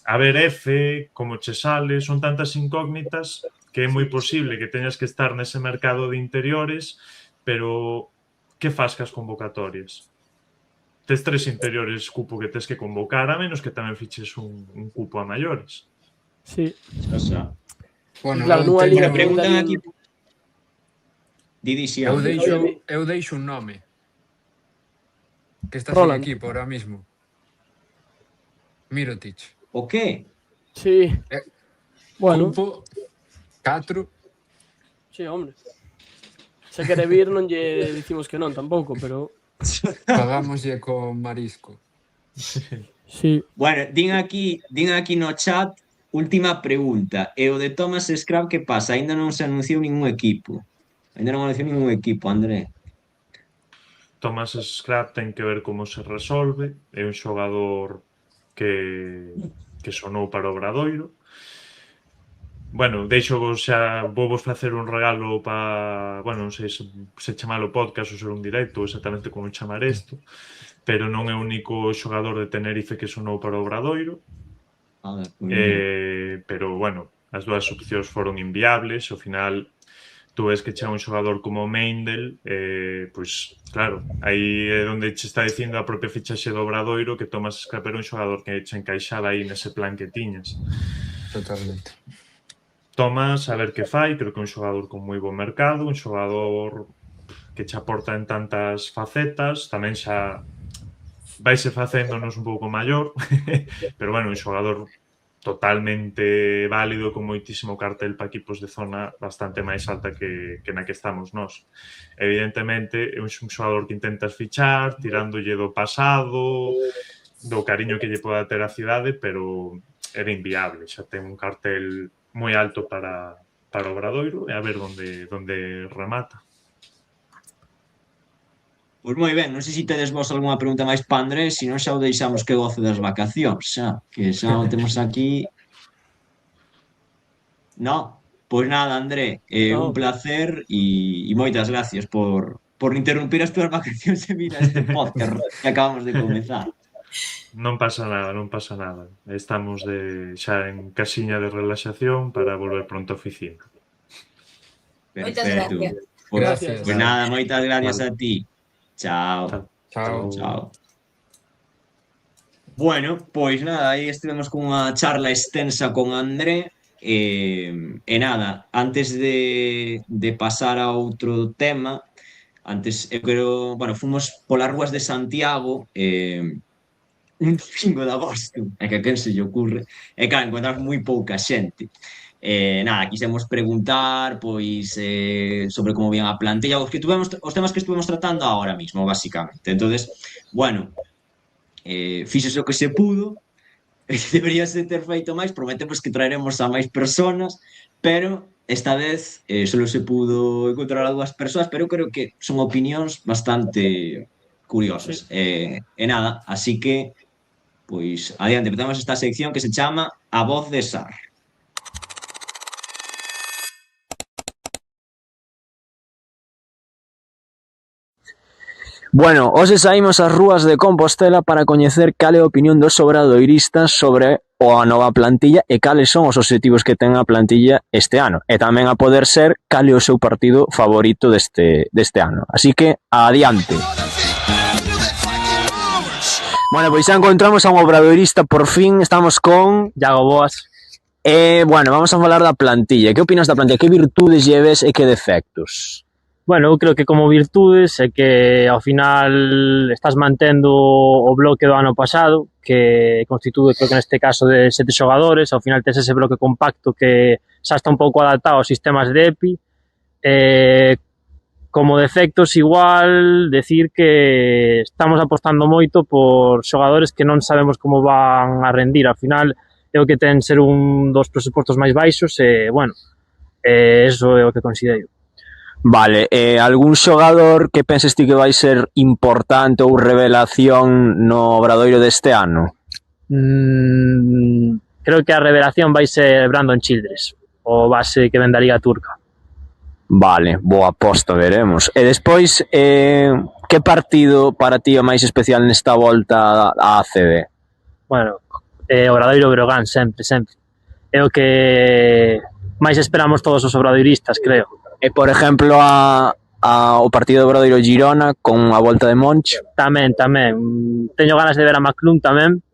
A ver, F, como che sale, son tantas incógnitas que é moi posible que teñas que estar nese mercado de interiores, pero que faz cas convocatorias? Tes 3 interiores cupo que tes que convocar, a menos que tamén fiches un cupo a maiores. Sí. O sea, Bueno, Claro, nunha liga preguntan darían- aquí... Didi, si, eu Ángel. deixo un nome que está Roland. sin equipo ahora mismo. Mirotic. O qué? Sí. Bueno, Cupo 4. sí, hombre. Se quere vir non lle dicimos que non tampouco, pero Pagámoslle con marisco. sí. Bueno, din aquí no chat, última pregunta. E o de Thomas Scrap, que pasa? Ainda non se anunciou ningún equipo. André. Thomas Scrap ten que ver como se resolve, é un xogador que sonou para o Obradoiro. Bueno, deixo vos xa, vou vos facer un regalo para, bueno, non sei se chamalo podcast ou ser un directo, exactamente como chamar isto, pero non é o único xogador de Tenerife que sonou para o Obradoiro. A ver, Pero, bueno, as dúas opcións foron inviables, ao final tú ves que chega un xogador como Meindl, pois, claro, aí é onde che está dicindo a propia fichaxe do Obradoiro que Thomas Scrap era un xogador que che encaixaba aí nese plan que tiñas. Totalmente. Thomas, a ver que fai, creo que é un xogador con moi bo mercado, un xogador que che aporta en tantas facetas, tamén xa vaise facéndonos un pouco maior, pero, bueno, un xogador totalmente válido, con moitísimo cartel para equipos de zona bastante máis alta que na que estamos nós. Evidentemente, é un xogador que intentas fichar, tirándolle do pasado, do cariño que lle poda ter a cidade, pero era inviable, xa ten un cartel moi alto para o Obradoiro e a ver onde remata. Pois moi ben, non sei se tedes vos algunha pregunta máis para André, se non xa o deixamos que goce das vacacións, xa, que xa o temos aquí. No, pois nada, André, un No. placer e moitas gracias por interrumpir as túas vacacións e vir a este podcast que acabamos de comezar. Non pasa nada. Estamos xa en casiña de relaxación para volver pronto á oficina. Moitas Perfecto. gracias. Gracias. Pois nada, moitas gracias a ti. Chao. Chao. Chao. Bueno, pois nada, aí estivemos con unha charla extensa con André e nada, antes de pasar a outro tema, antes eu quero, bueno, fomos polas rúas de Santiago un 5 de agosto, é que a quen se lle ocurre, e claro, encontramos moi pouca xente. Nada, quisemos preguntar pois sobre como vían a plantilla, os temas que estuvemos tratando agora mismo, basicamente. Entonces, bueno, fíxese o que se pudo, deberíase ter feito máis, prometemos que traeremos a máis personas, pero esta vez solo se pudo encontrar a 2 persoas, pero eu creo que son opinións bastante curiosas. E nada, así que, pois, adiante, empezamos esta sección que se chama A Voz de Sar. Bueno, hoxe saímos ás rúas de Compostela para coñecer cal é a opinión dos obradoiristas sobre a nova plantilla e cales son os obxectivos que ten a plantilla este ano. E tamén a poder ser cal é o seu partido favorito deste ano. Así que, adiante. Bueno, pois xa encontramos a un obradoirista por fin, estamos con Iago Boas. bueno, vamos a falar da plantilla. Que opinas da plantilla? Que virtudes lleves e que defectos? Bueno, eu creo que como virtudes é que ao final estás mantendo o bloque do ano pasado, que constitúe, creo que neste caso, de 7 xogadores, ao final tes ese bloque compacto que xa está un pouco adaptado aos sistemas de EPI. Como defectos, igual, decir que estamos apostando moito por xogadores que non sabemos como van a rendir. Ao final, é o que ten ser un dos presupostos máis baixos e, bueno, eso é o que considero. Vale, algún xogador que penses ti que vai ser importante ou revelación no Obradoiro deste ano? Creo que a revelación vai ser Brandon Childress, o base que ven da Liga Turca. Vale, boa aposta, veremos. E despois, que partido para ti é máis especial nesta volta á ACB? Bueno, Obradoiro Breogán, sempre. É o que máis esperamos todos os obradoiristas, creo. E, por exemplo, o partido do Obradoiro Girona con a volta de Moncho? Tamén. Teño ganas de ver a Maclún tamén,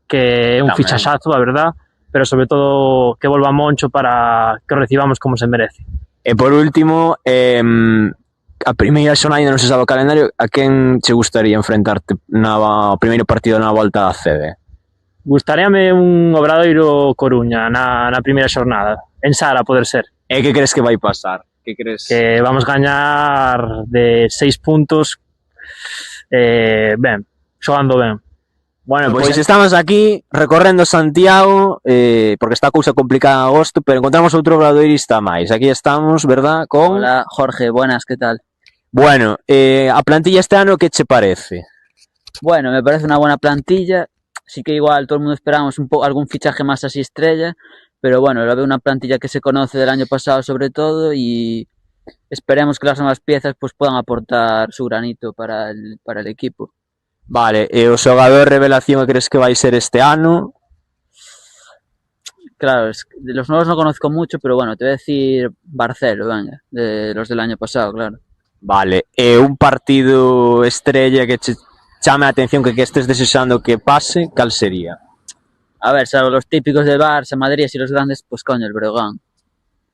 que é un fichaxazo, a verdad, pero sobre todo que volva Moncho para que o recibamos como se merece. E por último, a primeira xornada non se sabe o calendario, a quen che gustaría enfrentarte no primeiro partido na volta da CB? Gustaríame un Obradoiro Coruña na primeira xornada, en Sara, a poder ser. E que crees que vai pasar? Que crees? Que vamos gañar de 6 puntos ben, xogando ben. Bueno, pois estamos aquí recorrendo Santiago, porque está a cousa complicada en agosto, pero encontramos outro obradoirista máis. Aquí estamos, verdad, con... Hola, Jorge, buenas, ¿qué tal? Bueno, a plantilla este ano, que che parece? Bueno, me parece una buena plantilla. Sí que igual todo el mundo esperamos algún fichaje más así estrella, pero bueno, lo veo una plantilla que se conoce del año pasado sobre todo y esperemos que las nuevas piezas pues puedan aportar su granito para el equipo. Vale, e o xogador revelación que crees que vai ser este ano? Claro, de los nuevos no conozco mucho, pero bueno, te voy a decir Barcelo, venga, de los del año pasado, claro. Vale, e un partido estrella que che chame a atención que estés desexando que pase, cal sería? A ver, salvo los típicos de Barça, Madrid y los grandes, pues coño, el Breogán.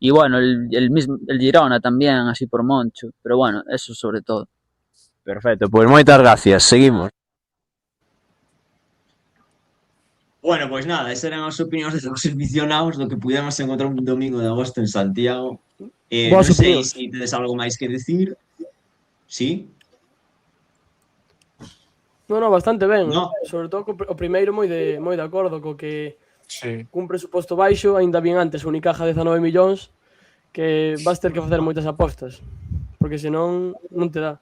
Y bueno, el Girona también, así por Moncho, pero bueno, eso sobre todo. Perfecto, pois moitas gracias, seguimos. Bueno, pois nada, esas eran as opinións dos aficionados do que pudemos encontrar un domingo de agosto en Santiago. Non sei se tedes algo máis que decir. Sí? No, bastante ben. No. Sobre todo o primeiro moi de acordo co que Sí. cun presuposto baixo, aínda bien antes Unicaja 19 millóns, que vas ter que facer moitas apostas, porque senón non te dá.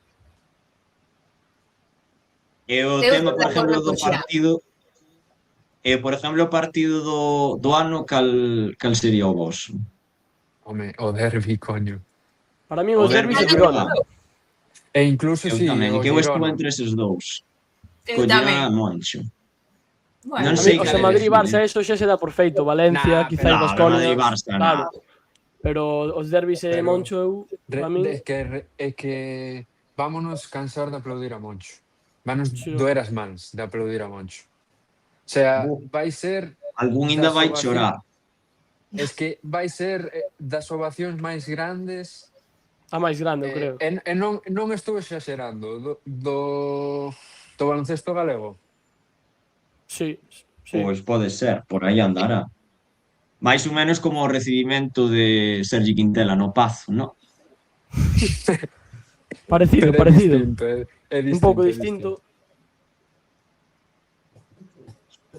E o Eu tema, estou por de acordo exemplo, do con Xa. partido... por exemplo, o partido do ano, cal sería o vosso? Home, o derbi, coño. Para min o derbi derbi se Girona. E incluso Eu si, tamén, o que eu estuve Girona. entre eses dous. Eu Collera tamén. a Moncho. Bueno, Non A sei mí, o cal sea, é Madrid ese, Barça eso xa se dá por feito, Valencia, Nah, quizá no, Baskonia. Madrid-Barça, claro. no. Pero os derbis e Pero Moncho eu, para min, É que vámonos cansar de aplaudir a Moncho. Vanos Sí. doer as mans de aplaudir a Moncho. O sea, vai ser... Algún ainda das vai ovacións- chorar. Es que vai ser das ovacións máis grandes. a máis grande, eu creo. E non estou exagerando. Do baloncesto galego. Sí. Pois pode ser, por aí andará. Mais ou menos como o recibimento de Sergi Quintela no Pazo, ¿no? Parecido. Pero é distinto, Un pouco distinto.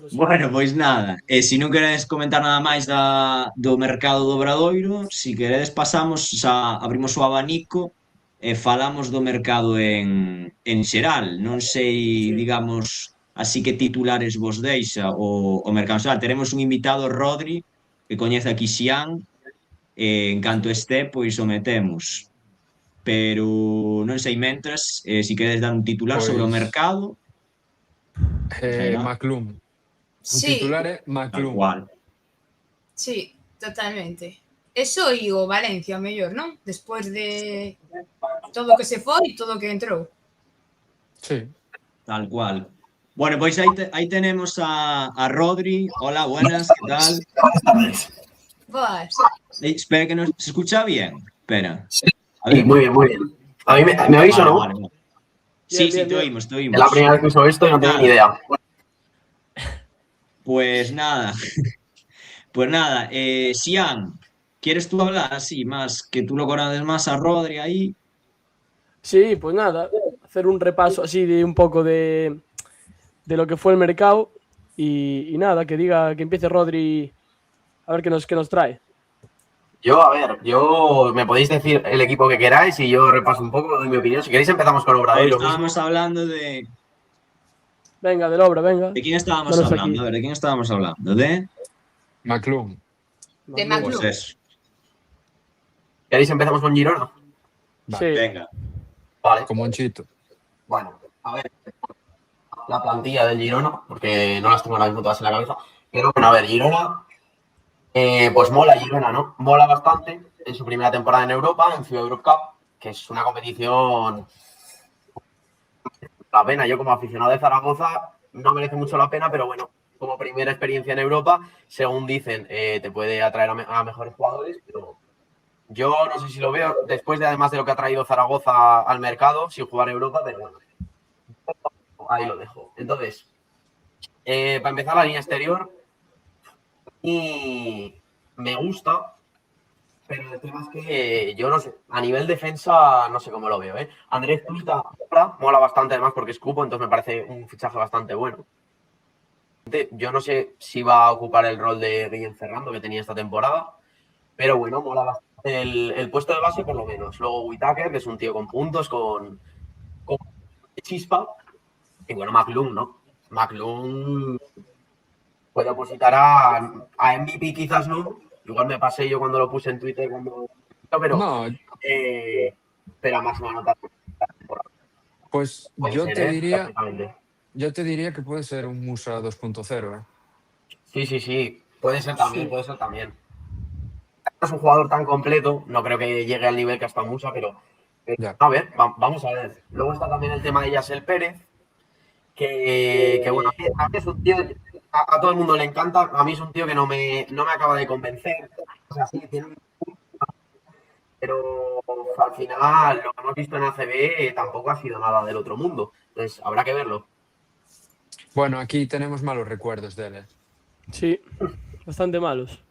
pero sí. Bueno, pois nada, se non queredes comentar nada máis do mercado do Obradoiro, se queredes pasamos, xa abrimos o abanico e falamos do mercado en xeral. Non sei, Sí. digamos, así que titulares vos deixa o mercado en xeral. Teremos un invitado, Rodri, que coñece aquí Xián, en canto este, pois o metemos. Pero non sei, mentras, se queredes dar un titular sobre o Pois mercado, Gela, McClung. Un Sí, titular é tal McClung. cual. sí, totalmente. Eso e o Valencia, o mellor, non? Despois de todo o que se foi e todo o que entrou. Sí. Tal cual. Bueno, pues ahí tenemos a Rodri. Hola, buenas, ¿qué tal? Boas. Espera que no se escucha bien. Espera. A Sí, ver. muy bien, muy bien. A mí me aviso, Vale, ¿no? vale, vale. Sí, Bien, sí, bien, te bien. oímos, te Es oímos. la primera vez que uso esto y no tengo ni idea. Pues nada. Pues nada, Sian, ¿quieres tú hablar así más? Que tú lo conoces más a Rodri ahí. Sí, pues nada, hacer un repaso así de un poco de lo que fue el mercado y nada, que diga, que empiece Rodri a ver qué nos trae. Me podéis decir el equipo que queráis y yo repaso un poco, doy mi opinión. Si queréis empezamos con Hoy Obradoiro estábamos mismo. hablando de... Venga, del obra, venga. ¿De quién estábamos Danos hablando? aquí. A ver, ¿de quién estábamos hablando? ¿De? McClung. De Pues McClung. eso. ¿Queréis empezamos con Girona? Sí, Venga. Vale. Con Monchito. Bueno, a ver, la plantilla del Girona, porque no las tengo ahora mismo todas en la cabeza. Pero bueno, a ver, Girona, pues mola Girona, ¿no? Mola bastante en su primera temporada en Europa, en FIBA Europe Cup, que es una competición... La pena, yo como aficionado de Zaragoza no merece mucho la pena, pero bueno, como primera experiencia en Europa, según dicen, te puede atraer a mejores jugadores, pero yo no sé si lo veo después de además de lo que ha traído Zaragoza al mercado, sin jugar Europa, pero bueno, ahí lo dejo. Entonces, para empezar la línea exterior, y me gusta, pero el tema es que yo no sé, a nivel defensa no sé cómo lo veo, ¿eh? Andrés Tuita mola bastante además porque es cupo, entonces me parece un fichaje bastante bueno. Yo no sé si va a ocupar el rol de Guillem Ferrando que tenía esta temporada, pero bueno, mola bastante el puesto de base por lo menos. Luego Whittaker, que es un tío con puntos, con chispa, y bueno, McClung, ¿no? McClung puede opositar a MVP quizás no, igual me pasé yo cuando lo puse en Twitter, pero No, a máxima nota. pues Puede yo ser, te diría, perfectamente. yo te diría que puede ser un Musa 2.0, Sí, puede ser también. No es un jugador tan completo, no creo que llegue al nivel que hasta Musa, pero Ya. a ver, vamos a ver. Luego está también el tema de Yasel Pérez, que bueno, a mí es un tío, a todo el mundo le encanta, a mí es un tío que no me acaba de convencer. O sea, sí, tiene pero al final lo que hemos visto en ACB tampoco ha sido nada del otro mundo. Entonces habrá que verlo. Bueno, aquí tenemos malos recuerdos de él. sí, bastante malos.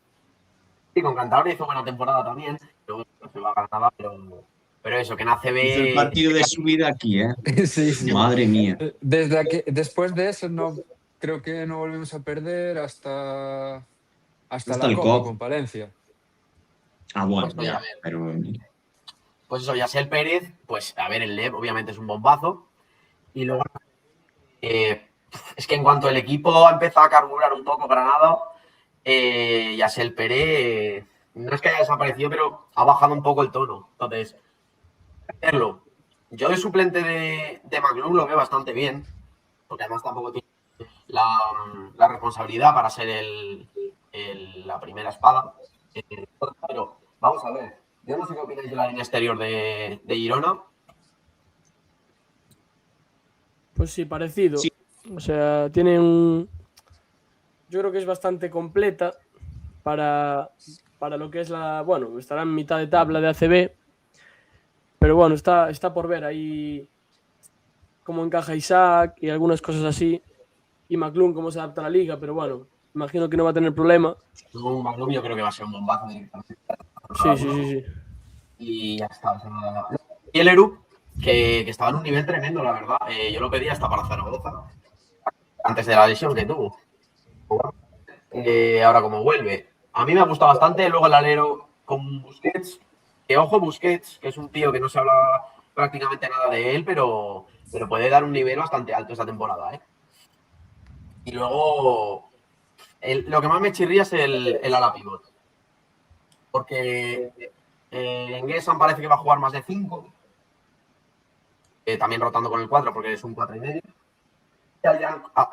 Sí, con Cantabria hizo buena temporada también. Luego no se va a ganar nada, pero eso, que en ACB... Hizo el partido de su vida aquí, ¿eh? Sí, sí. Madre mía. Después de eso, no creo que no volvemos a perder hasta la el Copa COP. con Palencia. Ah, bueno, Pues ya, pero... Pues eso, Yasel Pérez, pues a ver, el Lev obviamente es un bombazo. Y luego, es que en cuanto el equipo ha empezado a carburar un poco Granada, Yasel Pérez no es que haya desaparecido, pero ha bajado un poco el tono. Entonces, verlo. Yo de suplente de McClung lo veo bastante bien, porque además tampoco tiene la responsabilidad para ser la primera espada. Pero vamos a ver. Yo no sé qué opináis de la línea exterior de Girona. Pues sí, parecido. Sí. O sea, tiene un... Yo creo que es bastante completa para lo que es la... Bueno, estará en mitad de tabla de ACB, pero bueno, está por ver ahí cómo encaja Isaac y algunas cosas así, y McClung cómo se adapta a la liga, pero bueno, imagino que no va a tener problema. McClung yo creo que va a ser un bombazo directamente. Sí. Y ya está. O sea, y el Eru, que estaba en un nivel tremendo, la verdad. Yo lo pedí hasta para Zaragoza, antes de la lesión que tuvo. ahora como vuelve. A mí me ha gustado bastante. Luego el alero con Busquets. Que ojo, Busquets, que es un tío que no se habla prácticamente nada de él, pero puede dar un nivel bastante alto esta temporada, ¿eh? Y luego, lo que más me chirría es el ala pivot. Porque en Gessan parece que va a jugar más de 5. También rotando con el 4 porque es un 4,5.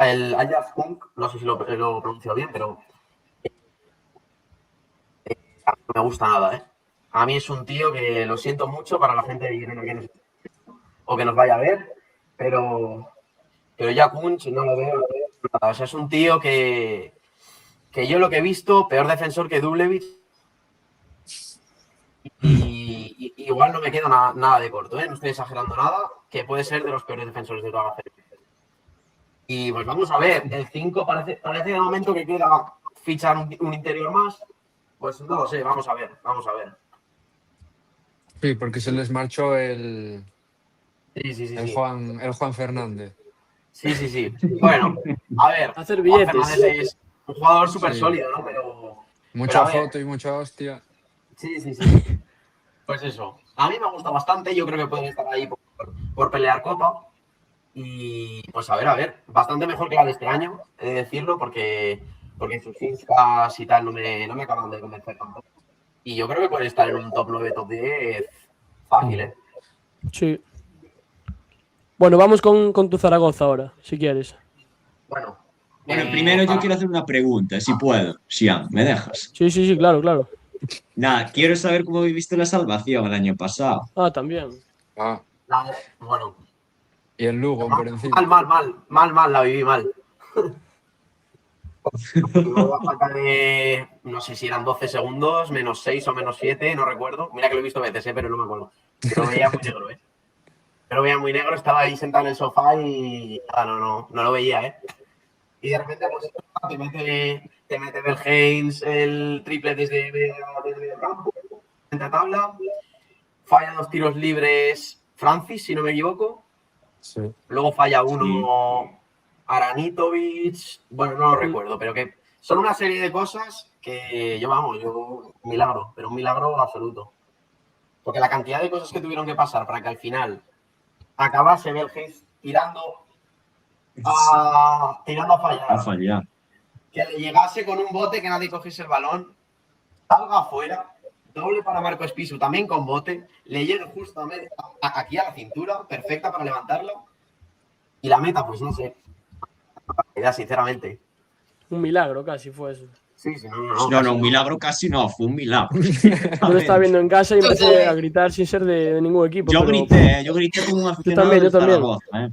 El Ajax Punk, no sé si lo pronuncio bien, pero no me gusta nada, ¿eh? A mí es un tío que lo siento mucho para la gente que nos vaya a ver, pero ya Kunch no lo veo nada. O sea, es un tío que yo lo que he visto, peor defensor que Dublevich, y igual no me quedo nada de corto, ¿eh? No estoy exagerando nada, que puede ser de los peores defensores de toda la serie. Y pues vamos a ver, el 5 parece de momento que queda fichar un interior más. Pues no lo sé, vamos a ver. Sí, porque se les marchó el Juan Fernández. Sí. Bueno, a ver. Hacer billetes. Juan Fernández es un jugador súper sólido, ¿no? Pero mucha foto y mucha hostia. Sí. Pues eso. A mí me gusta bastante. Yo creo que pueden estar ahí por pelear Copa. Y pues a ver. Bastante mejor que la de este año, he de decirlo, porque sus fincas y tal no me acaban de convencer tampoco. Y yo creo que puede estar en un top 9, top 10 fácil, ¿eh? Sí. Bueno, vamos con tu Zaragoza ahora, si quieres. Bueno, primero yo quiero hacer una pregunta, si puedo. Sian, ¿me dejas? Sí, claro. Nada, quiero saber cómo viviste la salvación el año pasado. Ah, también. Bueno. Y el Lugo por encima. Mal, la viví mal. Luego a falta de, no sé si eran 12 segundos, menos 6 o menos 7, no recuerdo. Mira que lo he visto veces, pero no me acuerdo. Lo veía muy negro, ¿eh? Pero veía muy negro, estaba ahí sentado en el sofá y no lo veía, ¿eh? Y de repente pues te mete Berghains el triple desde el campo, en tabla, falla 2 tiros libres Francis, si no me equivoco. Sí. Luego falla uno Aranitovic, bueno, no lo recuerdo, pero que son una serie de cosas que un milagro, pero un milagro absoluto. Porque la cantidad de cosas que tuvieron que pasar para que al final acabase Berghains tirando a fallar. Que le llegase con un bote, que nadie cogiese el balón, salga afuera, doble para Marco Espisu, también con bote, le llegue justamente aquí a la cintura, perfecta para levantarla, y la meta, pues no sé, sinceramente. Un milagro casi fue eso. Sí, No, un milagro casi no, fue un milagro. Yo lo estaba viendo en casa y empecé a gritar sin ser de ningún equipo. Yo grité como un aficionado yo también.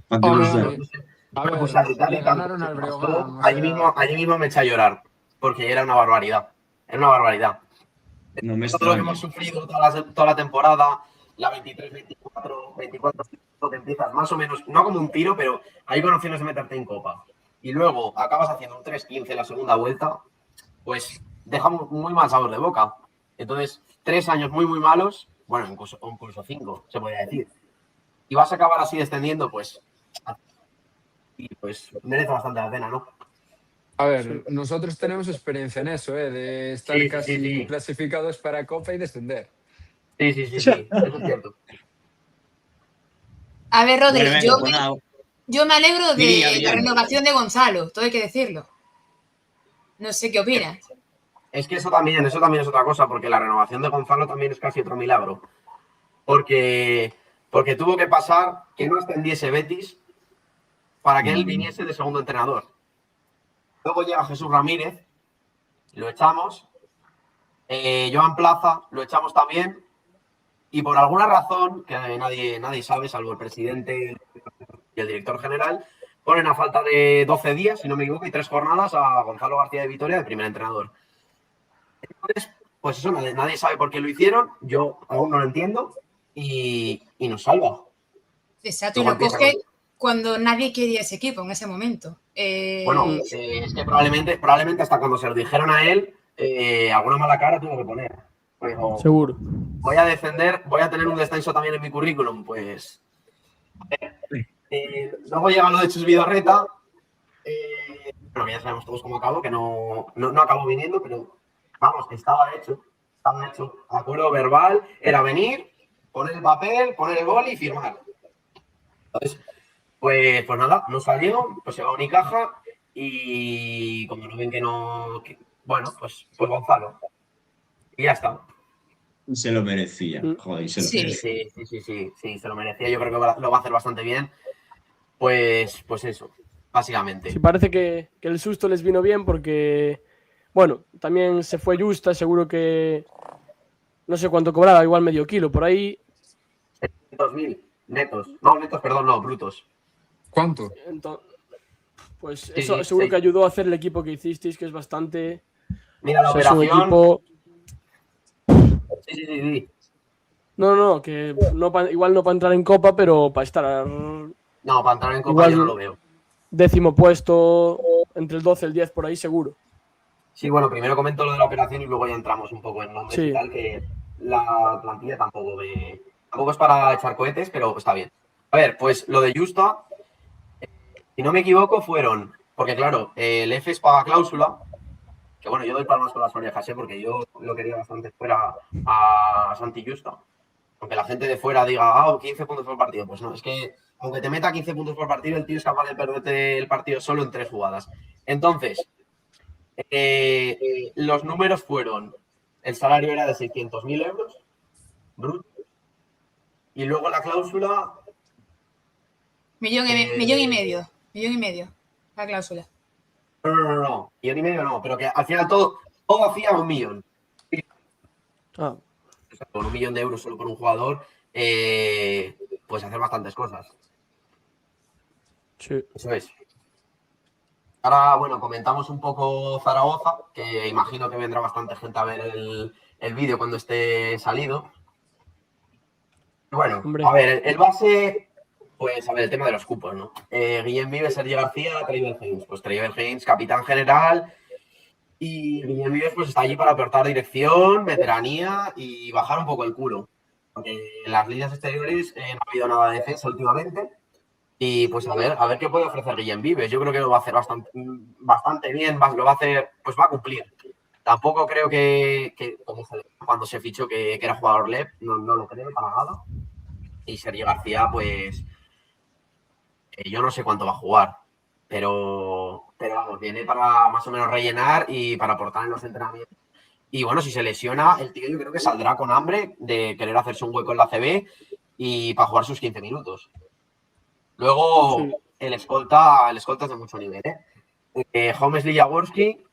Para que lo sepas. A ver, pues le ganaron al Breogán. Allí mismo me eché a llorar, porque era una barbaridad. No me Todo lo que hemos sufrido toda la temporada, la 23-24, 24-25, que empiezas más o menos, no como un tiro, pero hay con opciones de meterte en Copa. Y luego acabas haciendo un 3-15 la segunda vuelta, pues dejamos muy mal sabor de boca. Entonces, 3 años muy malos, bueno, incluso 5, se podría decir. Y vas a acabar así descendiendo, pues merece bastante la pena, ¿no? A ver, nosotros tenemos experiencia en eso, de estar casi clasificados para Copa y descender. Sí, eso es cierto. A ver, Rodri, bueno, yo me alegro de la Bien. renovación de Gonzalo, todo hay que decirlo. No sé qué opinas. Es que eso también es otra cosa, porque la renovación de Gonzalo también es casi otro milagro. Porque tuvo que pasar que no ascendiese Betis para que él viniese de segundo entrenador. Luego llega Jesús Ramírez, lo echamos. Joan Plaza, lo echamos también. Y por alguna razón, que nadie sabe, salvo el presidente y el director general, ponen a falta de 12 días, si no me equivoco, y 3 jornadas a Gonzalo García de Vitoria de primer entrenador. Entonces, pues eso, nadie sabe por qué lo hicieron, yo aún no lo entiendo, y nos salva. Exacto, y lo coge cuando nadie quería ese equipo en ese momento. Bueno, es que probablemente hasta cuando se lo dijeron a él, alguna mala cara tuvo que poner. Pero seguro. Voy a defender, voy a tener un descenso también en mi currículum, pues. Luego llega lo de Chus Vidorreta. bueno, que ya sabemos todos cómo acabó, que no acabó viniendo, pero vamos, que estaba hecho. Acuerdo verbal era venir, poner el papel, poner el boli y firmar. Entonces, pues nada, no salió, pues se va a Unicaja y como no ven que no... bueno, pues Gonzalo. Y ya está. Se lo merecía, joder, se lo Sí. merecía. Sí, se lo merecía. Yo creo que lo va a hacer bastante bien. Pues eso, básicamente. Sí, parece que el susto les vino bien porque, bueno, también se fue Justa, seguro que no sé cuánto cobraba, igual medio kilo, por ahí. 2.000 netos. No, netos, perdón, no, brutos. ¿Cuánto? Entonces, pues Sí, eso sí, seguro sí. que ayudó a hacer el equipo que hicisteis, que es bastante... Mira la o sea, es un operación. equipo... Sí. No, que igual no para entrar en Copa, pero para estar No, para entrar en Copa igual yo no lo veo. 10º puesto, entre el 12 y el 10 por ahí seguro. Sí, bueno, primero comento lo de la operación y luego ya entramos un poco en nombres Sí. y tal, que la plantilla tampoco es para echar cohetes, pero está bien. A ver, pues lo de Justa, si no me equivoco, fueron, porque claro, el EFES paga cláusula, que bueno, yo doy palmas con las orejas, porque yo lo quería bastante fuera a Santi Justa. Aunque la gente de fuera diga, 15 puntos por partido, pues no, es que aunque te meta 15 puntos por partido, el tío es capaz de perderte el partido solo en 3 jugadas. Entonces, los números fueron, el salario era de 600.000 euros, bruto, y luego la cláusula... Millón y medio, la cláusula. No, millón y medio no, pero que al final todo hacía 1 millón. Ah, O sea, con 1 millón de euros solo por un jugador, puedes hacer bastantes cosas. sí. Eso es. Ahora, bueno, comentamos un poco Zaragoza, que imagino que vendrá bastante gente a ver el vídeo cuando esté salido. Bueno, Hombre. a ver, el base, pues a ver, el tema de los cupos, ¿no? Guillem Vives, Sergi García, Trevor Haynes. Pues Trevor Haynes, capitán general, y Guillem Vives pues está allí para aportar dirección, veteranía y bajar un poco el culo. Porque en las líneas exteriores no ha habido nada de defensa últimamente. Y pues a ver qué puede ofrecer Guillem Vives. Yo creo que lo va a hacer bastante bien, lo va a hacer, pues va a cumplir. Tampoco creo que como cuando se fichó que era jugador LEP, no lo creo para nada. Y Sergio García, pues yo no sé cuánto va a jugar, pero vamos, viene para más o menos rellenar y para aportar en los entrenamientos. Y bueno, si se lesiona, el tío yo creo que saldrá con hambre de querer hacerse un hueco en la CB y para jugar sus 15 minutos. Luego, Sí. el escolta es de mucho nivel, Holmes y Jaworski,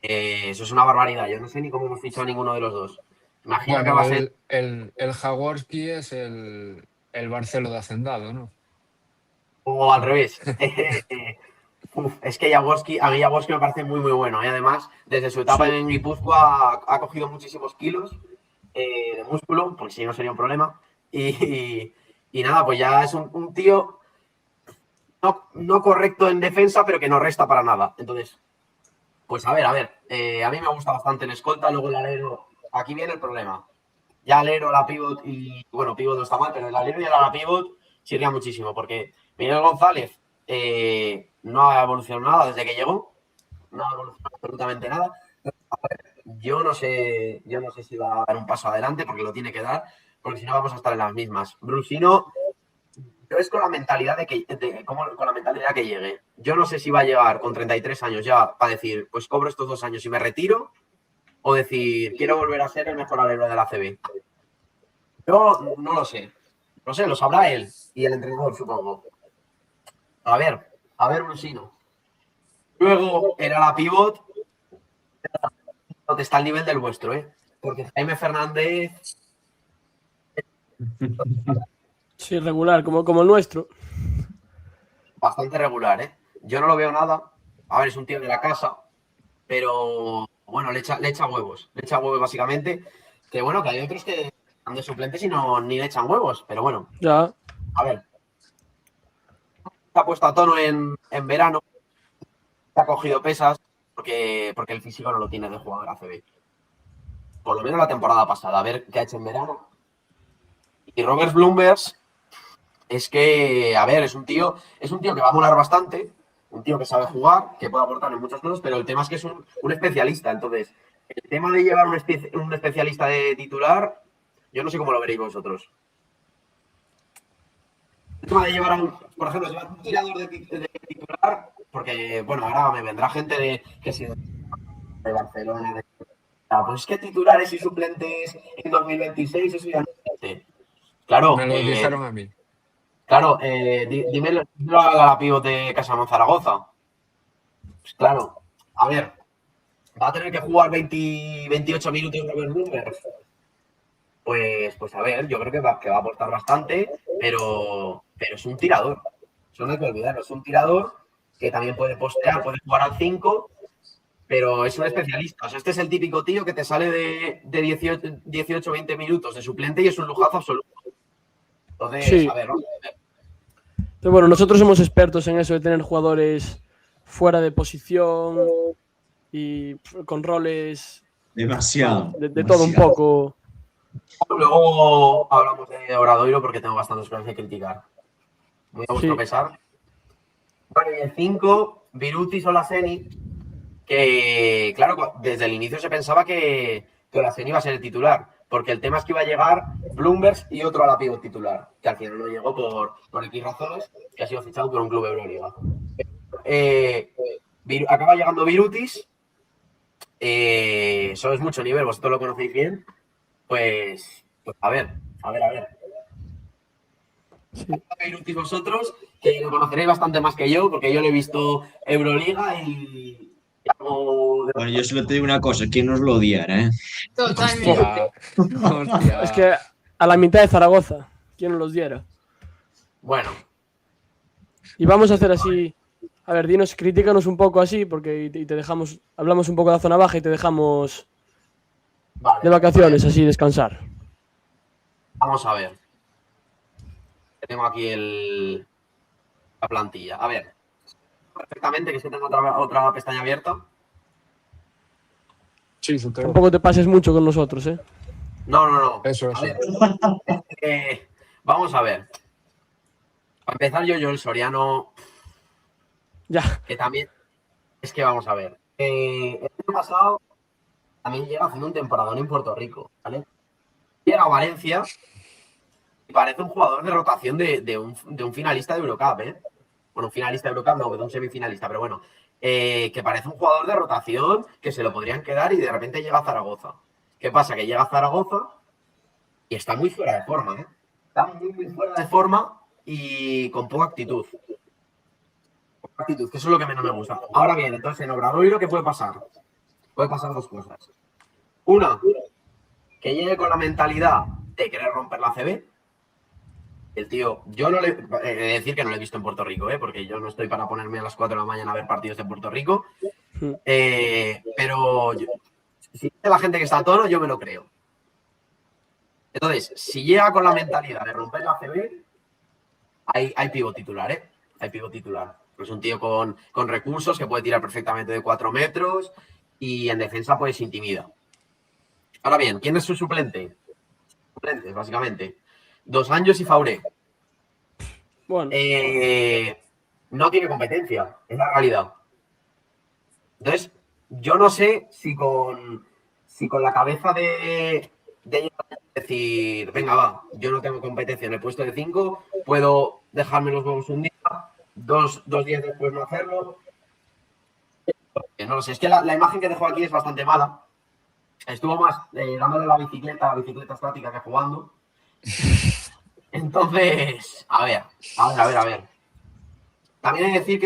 eso es una barbaridad. Yo no sé ni cómo hemos fichado a ninguno de los dos. Imagino que va a ser... el Jaworski es el Barcelo de Hacendado, ¿no? O al revés. Es que a mí Jaworski me parece muy, muy bueno. Y además, desde su etapa en Guipúzcoa ha cogido muchísimos kilos de músculo, porque si no sería un problema. Y nada, pues ya es un tío no correcto en defensa, pero que no resta para nada. Entonces, pues a ver, a mí me gusta bastante el escolta, luego el alero. Aquí viene el problema. Ya alero, la pivot y, bueno, pivot no está mal, pero el alero y la pivot sirve muchísimo, porque Miguel González no ha evolucionado nada desde que llegó, no ha evolucionado absolutamente nada. A ver, yo no sé si va a dar un paso adelante, porque lo tiene que dar, porque si no vamos a estar en las mismas. Brusino, pero es con la mentalidad con la mentalidad que llegue. Yo no sé si va a llegar con 33 años ya para decir, pues cobro estos 2 años y me retiro, o decir, quiero volver a ser el mejor alero de la CB. Yo no lo sé. No sé, lo sabrá él y el entrenador, supongo. A ver, Brusino. Luego, era la pivot. Está al nivel del vuestro, porque Jaime Fernández... Sí, regular, como el nuestro. Bastante regular, Yo no lo veo nada. A ver, es un tío de la casa, pero bueno, le echa huevos. Le echa huevos básicamente. Que bueno, que hay otros que están de suplentes y ni le echan huevos, pero bueno. Ya. A ver. Se ha puesto a tono en verano. Se ha cogido pesas porque el físico no lo tiene de jugador ACB. Por lo menos la temporada pasada. A ver qué ha hecho en verano. Y Robert Bloomberg es que, a ver, es un tío que va a molar bastante. un tío que sabe jugar, que puede aportar en muchas cosas, pero el tema es que es un especialista. Entonces, el tema de llevar un especialista de titular, yo no sé cómo lo veréis vosotros. El tema de llevar por ejemplo, llevar un tirador de titular, porque, bueno, ahora me vendrá gente que si de Barcelona, pues es que titulares y suplentes en 2026, eso ya no existe. Claro, Me lo dijeron a mí. claro, dímelo a la pívot de Casamón Zaragoza. Pues claro, a ver, va a tener que jugar 28 minutos Robert Blumberg. Pues a ver, yo creo que va a aportar bastante, pero es un tirador. Eso no hay que olvidarlo, es un tirador que también puede postear, puede jugar al 5, pero es un especialista. O sea, este es el típico tío que te sale de 18, 20 minutos de suplente y es un lujazo absoluto. Entonces, Sí. a ver, vamos a ver. Pero bueno, nosotros somos expertos en eso de tener jugadores fuera de posición y con roles Demasiado. de todo un poco. Luego hablamos de Obradoiro porque tengo bastantes cosas que criticar. Muy a vuestro Sí. pesar. Bueno, y el 5, Virutis Olaseni, que claro, desde el inicio se pensaba que Olaseni iba a ser el titular, porque el tema es que iba a llegar Bloomberg y otro a la pívot titular, que al final no llegó por X razones, que ha sido fichado por un club de Euroliga. Acaba llegando Virutis, eso es mucho nivel, vosotros lo conocéis bien, pues a ver. Sí. Virutis vosotros, que lo conoceréis bastante más que yo, porque yo lo he visto Euroliga y algo de... Bueno, yo solo te digo una cosa, ¿quién nos lo odiara, eh? Totalmente. Hostia. Es que a la mitad de Zaragoza, ¿quién nos los diera? Bueno, Y vamos a hacer así. A ver, dinos, critícanos un poco así, porque y te dejamos, hablamos un poco de la zona baja y te dejamos vale. de vacaciones, así descansar. Vamos a ver. Tengo aquí la plantilla. A ver. Perfectamente, que es que tengo otra pestaña abierta. Sí, se te Tampoco te pases mucho con nosotros, ¿eh? No. Eso. A ver. Vamos a ver. Para empezar, yo el Soriano, Ya. que también... Es que vamos a ver. El año pasado también llega haciendo un temporadón en Puerto Rico, ¿vale? Llega a Valencia y parece un jugador de rotación de un finalista de Eurocup, ¿eh? Bueno, un finalista de Eurocup, no, de un semifinalista, pero bueno. Que parece un jugador de rotación que se lo podrían quedar y de repente llega a Zaragoza. ¿Qué pasa? Que llega a Zaragoza y está muy fuera de forma, ¿eh? Está muy fuera de forma y con poca actitud. Que eso es lo que menos me gusta. Ahora bien, entonces en Obradoiro, ¿qué puede pasar? Puede pasar dos cosas. Una, que llegue con la mentalidad de querer romper la CB. El tío, yo no le... He de decir que no lo he visto en Puerto Rico, porque yo no estoy para ponerme a las 4 de la mañana a ver partidos de Puerto Rico. Pero si dice la gente que está a tono, yo me lo creo. Entonces, si llega con la mentalidad de romper la CB, hay pívot titular, ¿eh? Hay pívot titular. Es un tío con recursos que puede tirar perfectamente de 4 metros y en defensa pues intimida. Ahora bien, ¿quién es su suplente? Suplentes, básicamente. 2 años y Fauré. Bueno. No tiene competencia, es la realidad. Entonces, yo no sé si con la cabeza de decir, venga, va, yo no tengo competencia en el puesto de 5, puedo dejarme los huevos un día, dos días después no hacerlo. No lo sé, es que la imagen que dejo aquí es bastante mala. Estuvo más dándole la bicicleta estática que jugando. Entonces, a ver. También hay que decir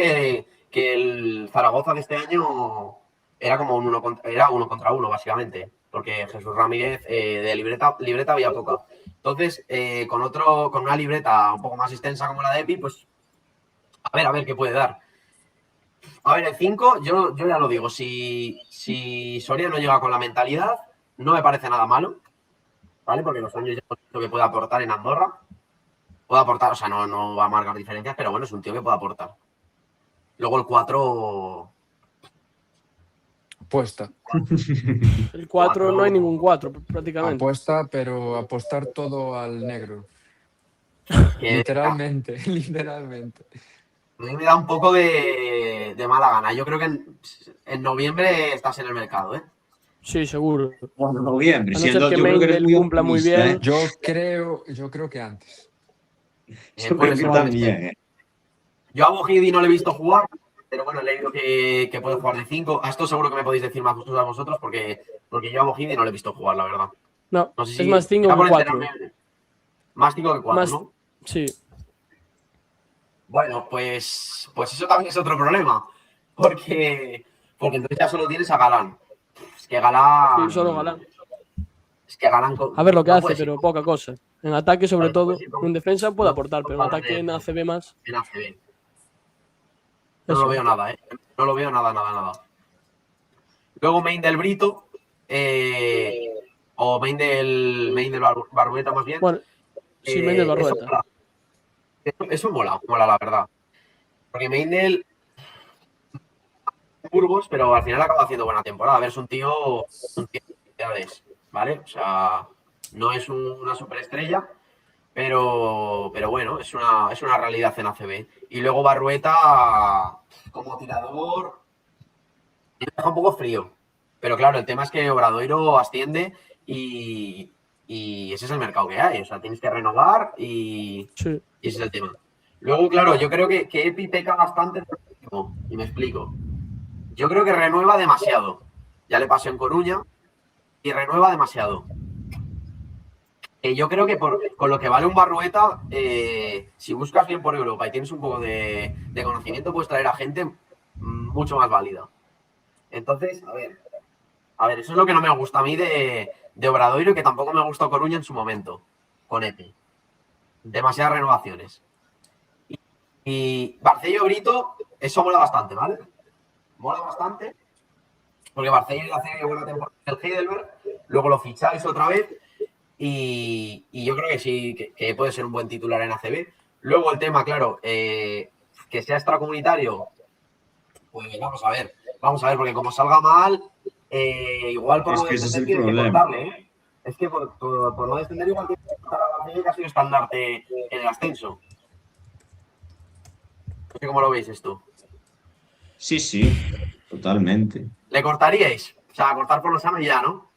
que el Zaragoza de este año era como uno contra uno, básicamente. Porque Jesús Ramírez de libreta había poca. Entonces, con una libreta un poco más extensa como la de Epi, pues a ver qué puede dar. A ver, el 5, yo ya lo digo, si Soria no llega con la mentalidad, no me parece nada malo, ¿vale? Porque los años ya hemos visto que puede aportar en Andorra. Puede aportar, o sea, no va a marcar diferencias, pero bueno, es un tío que puede aportar. Luego el 4... Apuesta. El 4 no hay ningún 4, prácticamente. Apuesta, pero apostar todo al negro. que- Literalmente. A mí me da un poco de mala gana. Yo creo que en noviembre estás en el mercado, ¿eh? Sí, seguro. Bueno, noviembre. A no Si el ser que yo creo que eres Mendel muy cumpla muy optimista, bien. Yo creo que antes. Yo Puede creo que ser también, Yo a Bojidi no le he visto jugar, pero bueno, he leído que puede jugar de 5. A esto seguro que me podéis decir más a vosotros, porque yo a Bojidi no le he visto jugar, la verdad. No, No sé si es más 5 era que por 4. enterarme. Más 5 que 4, Más, ¿no? sí. Bueno, pues eso también es otro problema. Porque entonces ya solo tienes a Galán. Es que Galán. Sí, solo Galán. Es que Galán. A ver lo que no hace, puedes ir pero poca cosa. En ataque, sobre no todo, puedes ir con- en defensa puede no aportar, puedes pero en hablar ataque de- en ACB más. en ACB. No Eso. lo veo nada, ¿eh? No lo veo nada. Luego main del Brito. O main del Barrueta más bien. Bueno, sí, Mendel Eso Barrueta. mola. Eso mola, la verdad. Porque main del Burgos, pero al final acaba haciendo buena temporada. A ver, es un tío de habilidades, ¿vale? O sea, no es una superestrella, pero bueno, es una realidad en ACB. Y luego Barrueta, como tirador, me deja un poco frío. Pero claro, el tema es que Obradoiro asciende y ese es el mercado que hay. O sea, tienes que renovar y Sí. ese es el tema. Luego, claro, yo creo que Epi peca bastante. Y me explico. Yo creo que renueva demasiado. Ya le pasó en Coruña y renueva demasiado. Yo creo que con lo que vale un Barrueta, si buscas bien por Europa y tienes un poco de conocimiento, puedes traer a gente mucho más válida. Entonces, a ver, eso es lo que no me gusta a mí de Obradoiro y que tampoco me gustó Coruña en su momento, con Epi. Demasiadas renovaciones. Y Barcello Brito, eso mola bastante, ¿vale? Mola bastante, porque Barcello hace buena temporada en el Heidelberg, luego lo ficháis otra vez y yo creo que sí, que puede ser un buen titular en ACB. Luego el tema, claro, que sea extracomunitario, pues vamos a ver, porque como salga mal, igual por Es no que ese es descender el tienes que problema. cortarle, ¿eh? Es que por no descender igual tienes que cortar a Barcello, que ha sido estandarte en el ascenso. No sé cómo lo veis esto. Sí, totalmente. ¿Le cortaríais? O sea, cortar por lo sano y ya, ¿no?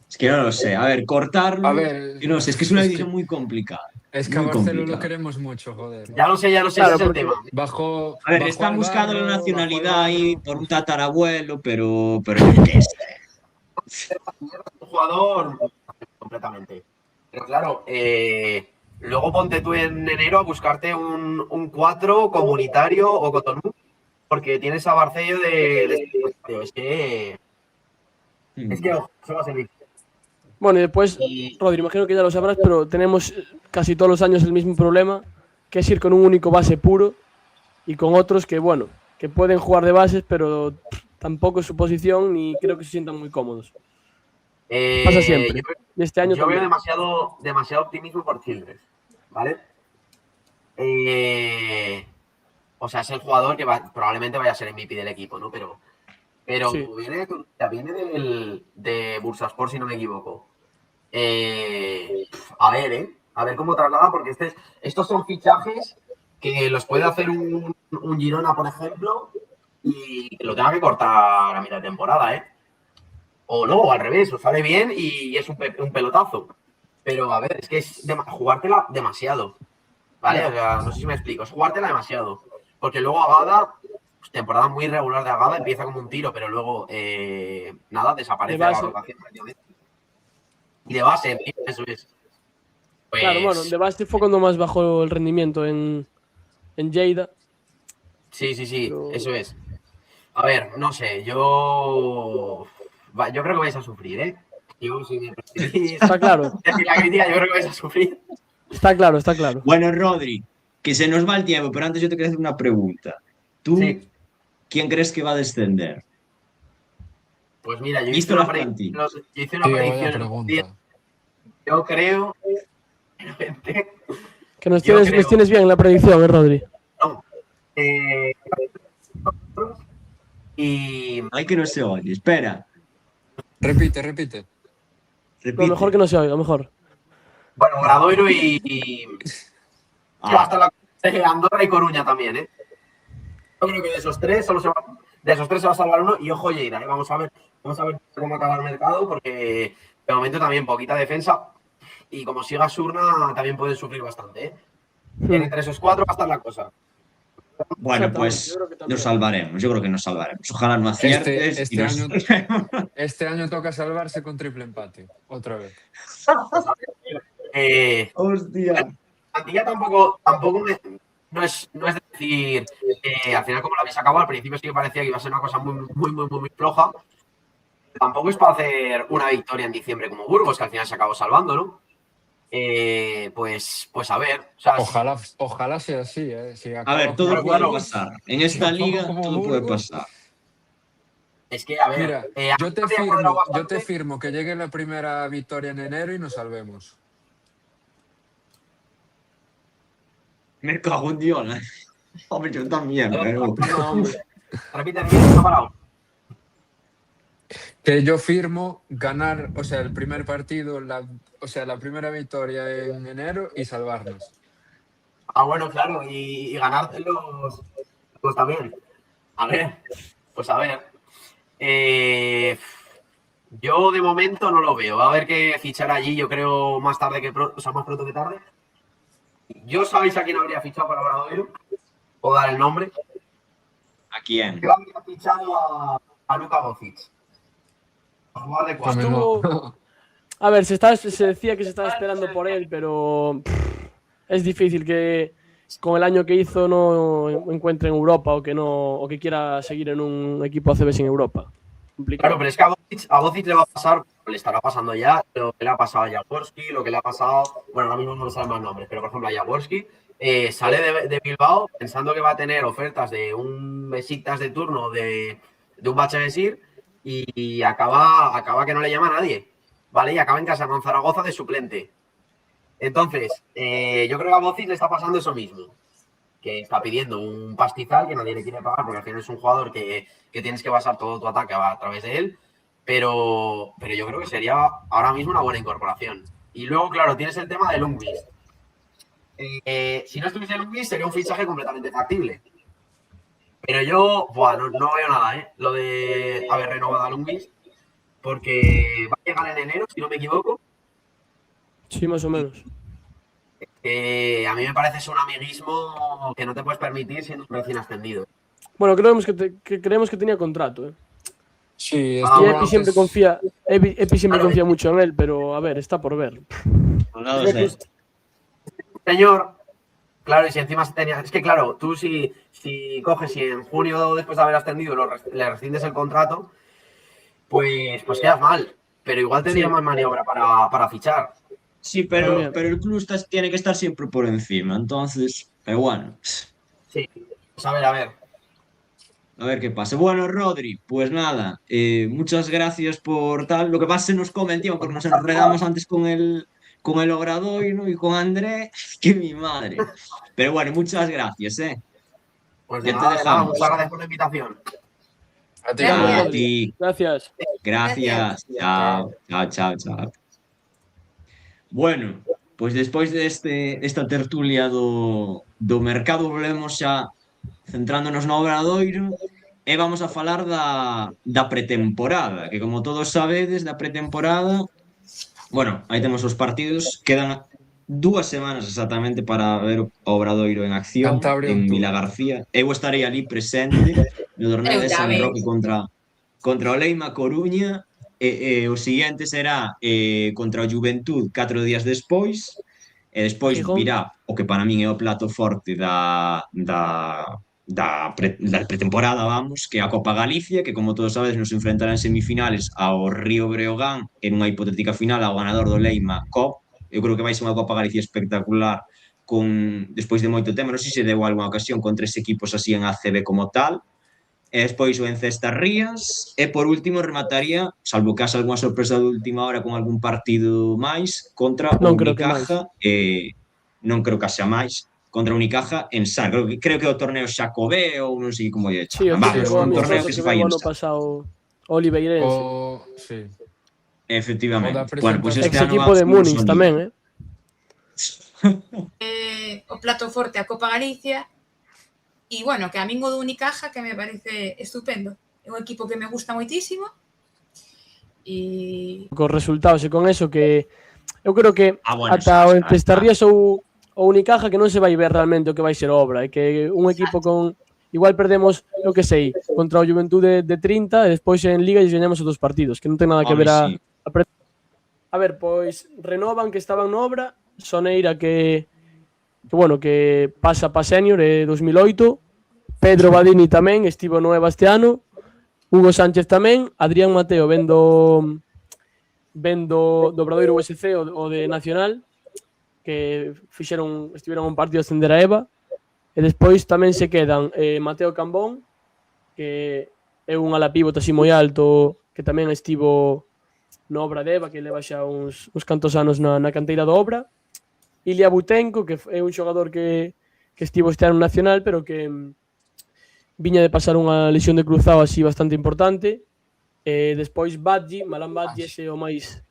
Es que no lo sé. A ver, cortarlo. A ver, yo no sé, es que es una es decisión que- muy complicada. Es que a Muy Barcelona lo complicado. queremos mucho, joder. Ya lo sé, Claro, ese es el porque- tema. Bajo. A ver, bajo están al buscando barro, la bajo al nacionalidad ahí barro. por un tatarabuelo, pero yo qué sé. Un jugador completamente. Pero claro, luego ponte tú en enero a buscarte un 4 comunitario o Cotonou, porque tienes a Barcello es que ojo, eso va a ser difícil. Bueno, y después, Y Rodri, imagino que ya lo sabrás, pero tenemos casi todos los años el mismo problema, que es ir con un único base puro y con otros que, bueno, que pueden jugar de bases, pero tampoco es su posición ni creo que se sientan muy cómodos. Pasa siempre. Y este año yo veo también. demasiado optimismo por Childress, ¿vale? O sea, es el jugador que probablemente vaya a ser MVP del equipo, ¿no? Pero Sí. viene de Bursaspor, si no me equivoco. A ver cómo traslada, porque estos son fichajes que los puede hacer un Girona, por ejemplo, y que lo tenga que cortar a mitad de temporada, ¿eh? O no, o al revés, o sale bien y es un pelotazo. Pero a ver, es que es jugártela demasiado. ¿Vale? O sea, no sé si me explico, es jugártela demasiado. Porque luego Agada, pues, temporada muy regular de Agada, empieza como un tiro, pero luego nada, desaparece De de la base. rotación prácticamente. Y de base, eso es. Pues, Claro, bueno, de base fue cuando más bajó el rendimiento en Lleida. sí, Pero- eso es. A ver, no sé, yo creo que vais a sufrir, ¿eh? Yo, si me permitís Está claro, decir la crítica, yo creo que vais a sufrir. está claro, está claro. Bueno, Rodri, que se nos va el tiempo, pero antes yo te quería hacer una pregunta. ¿Tú Sí. quién crees que va a descender? Pues mira, yo ¿Visto hice la una plantilla? predicción. Tío, vaya pregunta. Yo creo. Que nos Yo tienes, creo- nos tienes bien en la predicción, Rodri. No. Y. Ay, que no se oye. Espera. Repite. Lo Repite. mejor que no se oiga, mejor. Bueno, Obradoiro y. Ah, Hasta la Andorra y Coruña también, ¿eh? Yo creo que de esos tres se va a salvar uno y ojo Lleida, ¿eh? Vamos a ver cómo acaba el mercado porque de momento también poquita defensa y como siga Surna también pueden sufrir bastante, ¿eh? Entre esos cuatro va a estar la cosa. Bueno, Exactamente, pues yo creo que también. nos salvaremos. Yo creo que nos salvaremos. Ojalá no aciertes y nos... Este año toca salvarse con triple empate, otra vez. Hostia. La plantilla no es decir, al final como lo habéis acabado, al principio sí que parecía que iba a ser una cosa muy floja. Tampoco es para hacer una victoria en diciembre como Burgos, que al final se acabó salvando, ¿no? Pues a ver. O sea, Ojalá sea así, ¿eh? Si A ver, todo puede pasar. En esta liga todo puede pasar. Es que, a ver. Mira, yo te firmo que llegue la primera victoria en enero y nos salvemos. Me cago en Dios. Hombre, yo también, pero... Repite, está parado. Que yo firmo ganar, o sea, el primer partido, la primera victoria en enero y salvarnos. Bueno, claro, y ganártelos pues también. A ver, pues a ver. Yo de momento no lo veo. Va a haber que fichar allí, yo creo, más tarde que pronto, o sea, más pronto que tarde. ¿Yo sabéis a quién habría fichado para Obradoiro? ¿Puedo dar el nombre? ¿A quién? Yo habría fichado a Luka Bocic. A jugar de cuatro. Estuvo... A ver, se decía que se estaba esperando por él, pero es difícil que con el año que hizo no encuentre en Europa o que quiera seguir en un equipo ACB sin Europa. Complicado. Claro, pero es que a Bocic le va a pasar, le estará pasando ya lo que le ha pasado a Jaworski, lo que le ha pasado, bueno, ahora mismo no me salen más nombres, pero por ejemplo a Jaworski sale de Bilbao pensando que va a tener ofertas de un Besiktas de turno, de un Bachaguesir y acaba que no le llama a nadie, ¿vale? Y acaba en casa con Zaragoza de suplente. Entonces, yo creo que a Bocic le está pasando eso mismo, que está pidiendo un pastizal que nadie le quiere pagar porque al final es un jugador que tienes que basar todo tu ataque a través de él, pero yo creo que sería ahora mismo una buena incorporación. Y luego, claro, tienes el tema de Lundqvist. Si no estuviese Lundqvist sería un fichaje completamente factible. Pero yo no veo nada, lo de haber renovado a Lundqvist, porque va a llegar en enero, si no me equivoco. Sí, más o menos. A mí me parece un amiguismo que no te puedes permitir siendo un recién ascendido. Bueno, creemos que tenía contrato, ¿eh? Sí, Y Epi siempre confía mucho en él, pero a ver, está por ver. No lo sé. Señor, claro, y si encima es que claro, tú si coges y en junio después de haber ascendido le rescindes el contrato, pues quedas mal. Pero igual tendría más maniobra para fichar. Sí, pero el club tiene que estar siempre por encima, entonces, pero bueno. Sí, pues a ver. A ver qué pasa. Bueno, Rodri, pues nada, muchas gracias por tal. Lo que pasa es que se nos come el tiempo porque nos enredamos antes con el Obradoiro y con André, que mi madre. Pero bueno, muchas gracias, Pues ya nada, te dejamos. Muchas gracias por la invitación. A ti. Gracias. Gracias. Chao. Bueno, pues despois esta tertulia do mercado volvemos xa centrándonos no Obradoiro e vamos a falar da pretemporada, que como todos sabedes, da pretemporada, bueno, aí temos os partidos, quedan 2 semanas exactamente para ver o Obradoiro en acción, Cantabria, en octubre. Vila García. Eu estarei ali presente no torneo de San Roque contra o Leima Coruña. O siguiente será contra o Juventud 4 días despois e despois virá o que para min é o plato forte da pretemporada, vamos, que é a Copa Galicia, que como todos sabedes nos enfrentará en semifinales ao Río Breogán en unha hipotética final ao ganador do Leima Cop. Eu creo que vai ser unha Copa Galicia espectacular despois de moito tempo, non sei se deu algunha ocasión con 3 equipos así en ACB como tal. E despois o Encesta Rías e por último remataría, salvo que haxa algunha sorpresa de última hora con algún partido máis, contra o Unicaja non creo que haxa máis, contra o Unicaja en Sar. Creo que o torneo Xacobé ou non sei como lle chaman. Vamos, un torneo que se fai en Sar. Pasado Oliveirense. Sí. Efectivamente. Bueno, pues este ano equipo de Múnich tamén, o plato forte a Copa Galicia. E, bueno, que a min o do Unicaja, que me parece estupendo. É un equipo que me gusta moitísimo. E... Cos resultados e con eso que eu creo que bueno, ata o xa, entre Estarrías ou o Unicaja que non se vai ver realmente o que vai ser obra, e que un equipo con igual perdemos, eu que sei, contra o Juventude de 30 e despois en Liga e gañamos os 2 partidos, que non ten nada que ver sí. A ver, pois renovan que estaban no obra, Soneira que bueno, que pasa pa senior 2008, Pedro Badini tamén estivo no EVA este ano, Hugo Sánchez tamén, Adrián Mateo vendo do Obradoiro USC o de Nacional, que estiveron un partido a ascender a EVA, e despois tamén se quedan Mateo Cambón, que é un ala pívot así moi alto, que tamén estivo no obra de EVA, que leva xa uns cantos anos na canteira do obra, Ilya Butenko, que é un xogador que estivo este ano Nacional, pero que viña de pasar unha lesión de cruzado así bastante importante. Despois Badji, Malan Badji, ese o máis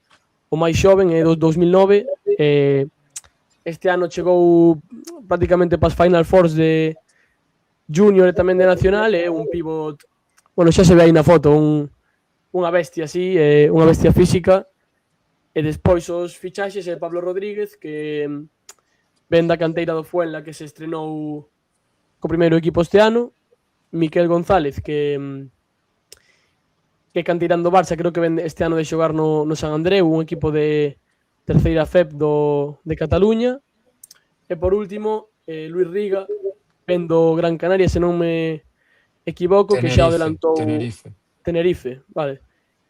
xoven, é do 2009. Este ano chegou prácticamente para as Final Fours de Junior e tamén de Nacional, é un pivot, bueno, xa se ve aí na foto, unha bestia así, unha bestia física. E despois os fichaxes é Pablo Rodríguez, que ven da canteira do Fuenla, que se estrenou co primeiro equipo este ano, Miquel González, que canteirán do Barça, creo que ven este ano de xogar no San Andreu, un equipo de terceira FEP de Cataluña. E por último, Luis Riga, ven do Gran Canaria, se non me equivoco, que xa o adelantou Tenerife, vale,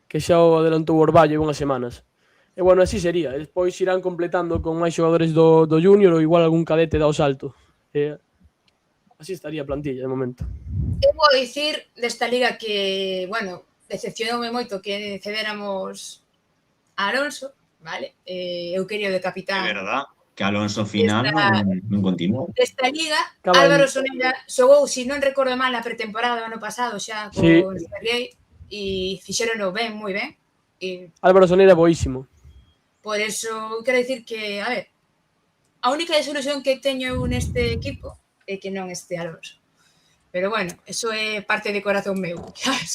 que xa o adelantou Orballo unhas semanas. E bueno, así sería. E despois irán completando con máis xogadores do Junior ou igual algún cadete dao salto. Así estaría a plantilla de momento. Eu vou dicir desta liga que, bueno, decepcionoume moito que cedéramos a Alonso, vale? Eu quería o de capitán. É verdad, que Alonso final non continuou. Desta liga, Álvaro Soneira xogou, se non recordo mal, a pretemporada do ano pasado xa con Serguei e fixerono ben, moi ben. Álvaro Soneira boísimo. Por eso, quero dicir que, a ver, a única desilusión que teño neste equipo é que non este Alonso. Pero bueno, eso é parte de corazón meu.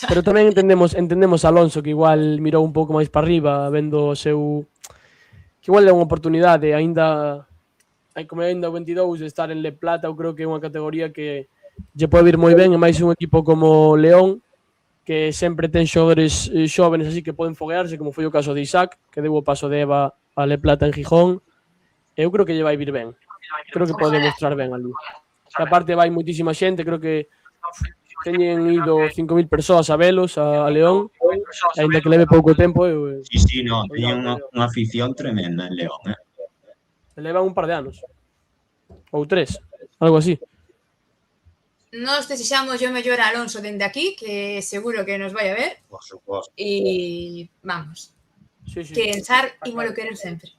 Pero tamén entendemos a Alonso, que igual mirou un pouco máis para arriba, vendo o seu... Que igual é unha oportunidade, como é ainda o 22, de estar en Le Plata, eu creo que é unha categoría que lle pode vir moi ben, e máis un equipo como León, que sempre ten xogadores xóvenes así que poden foguearse, como foi o caso de Isaac, que deu o paso de EVA a Le Plata en Gijón. Eu creo que lle vai vir ben. Creo que pode demostrar ben ali. E aparte vai moitísima xente, creo que teñen ido 5.000 persoas a velos a León, ainda que leve pouco tempo. Sí, no, teñen unha afición tremenda en León. Levan un par de anos. Ou 3, algo así. Nos desexamos o mellor a Alonso dende aquí, que seguro que nos vai a ver. Por suposto. E vamos. Sí. Que en Sar imolo querer sempre.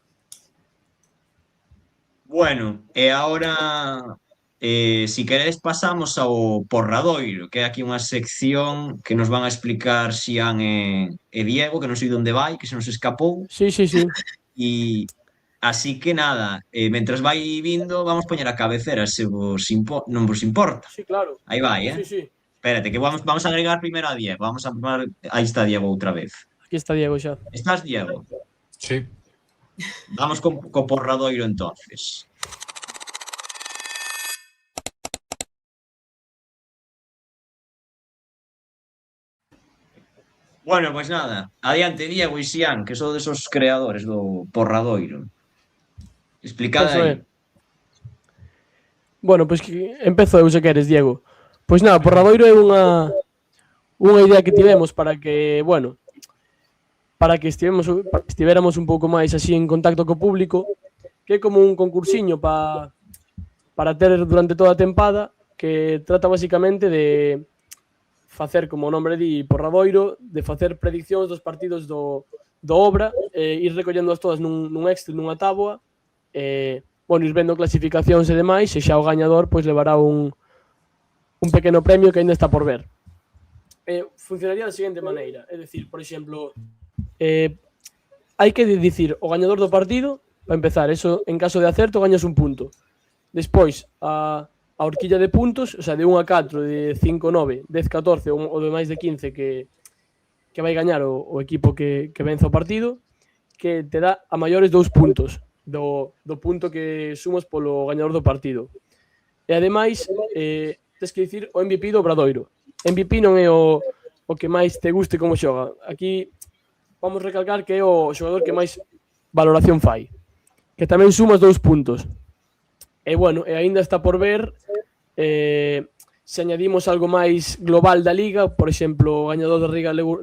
Bueno, e agora, si queredes, pasamos ao Porradoiro, que é aquí unha sección que nos van a explicar Xian e Diego, que non sei onde vai, que se nos escapou. Sí. E así que nada, mentras vai vindo, vamos poñer a cabecera, se non vos importa. Sí, claro. Aí vai, Sí. Espérate, que vamos a agregar primeiro a Diego. Aí está Diego outra vez. Aquí está Diego xa. Estás, Diego? Sí. Vamos co Porradoiro entonces. Bueno, pois nada, adiante Diego e Xian, que son desos creadores do Porradoiro. Explicade aí. Bueno, pois que empezo eu se queres, Diego. Pois nada, Porradoiro é unha idea que tivemos para que, bueno, para que estivéramos un pouco máis así en contacto co público, que é como un concursiño para ter durante toda a tempada, que trata basicamente de facer, como o nome di, Porradoiro, de facer prediccións dos partidos do Obra, ir recollendoas todas nun Excel, nunha táboa, bueno, ir vendo clasificacións e demais, e xa o gañador pois levará un pequeno premio que ainda está por ver. Funcionaría da seguinte maneira, é dicir, por exemplo, hai que dicir o gañador do partido, para empezar, eso en caso de acerto gañas un punto. Despois, a horquilla de puntos, o sea, de 1 a 4, de 5 a 9, 10 a 14 ou de máis de 15 que vai gañar o equipo que venza o partido, que te dá a maiores 2 puntos do punto que sumas polo gañador do partido. E ademais, tens que dicir o MVP do Obradoiro. MVP non é o que máis te guste como xoga. Aquí vamos recalcar que é o xogador que máis valoración fai, que tamén sumas 2 puntos. E bueno, e aínda está por ver se añadimos algo máis global da Liga, por exemplo, o gañador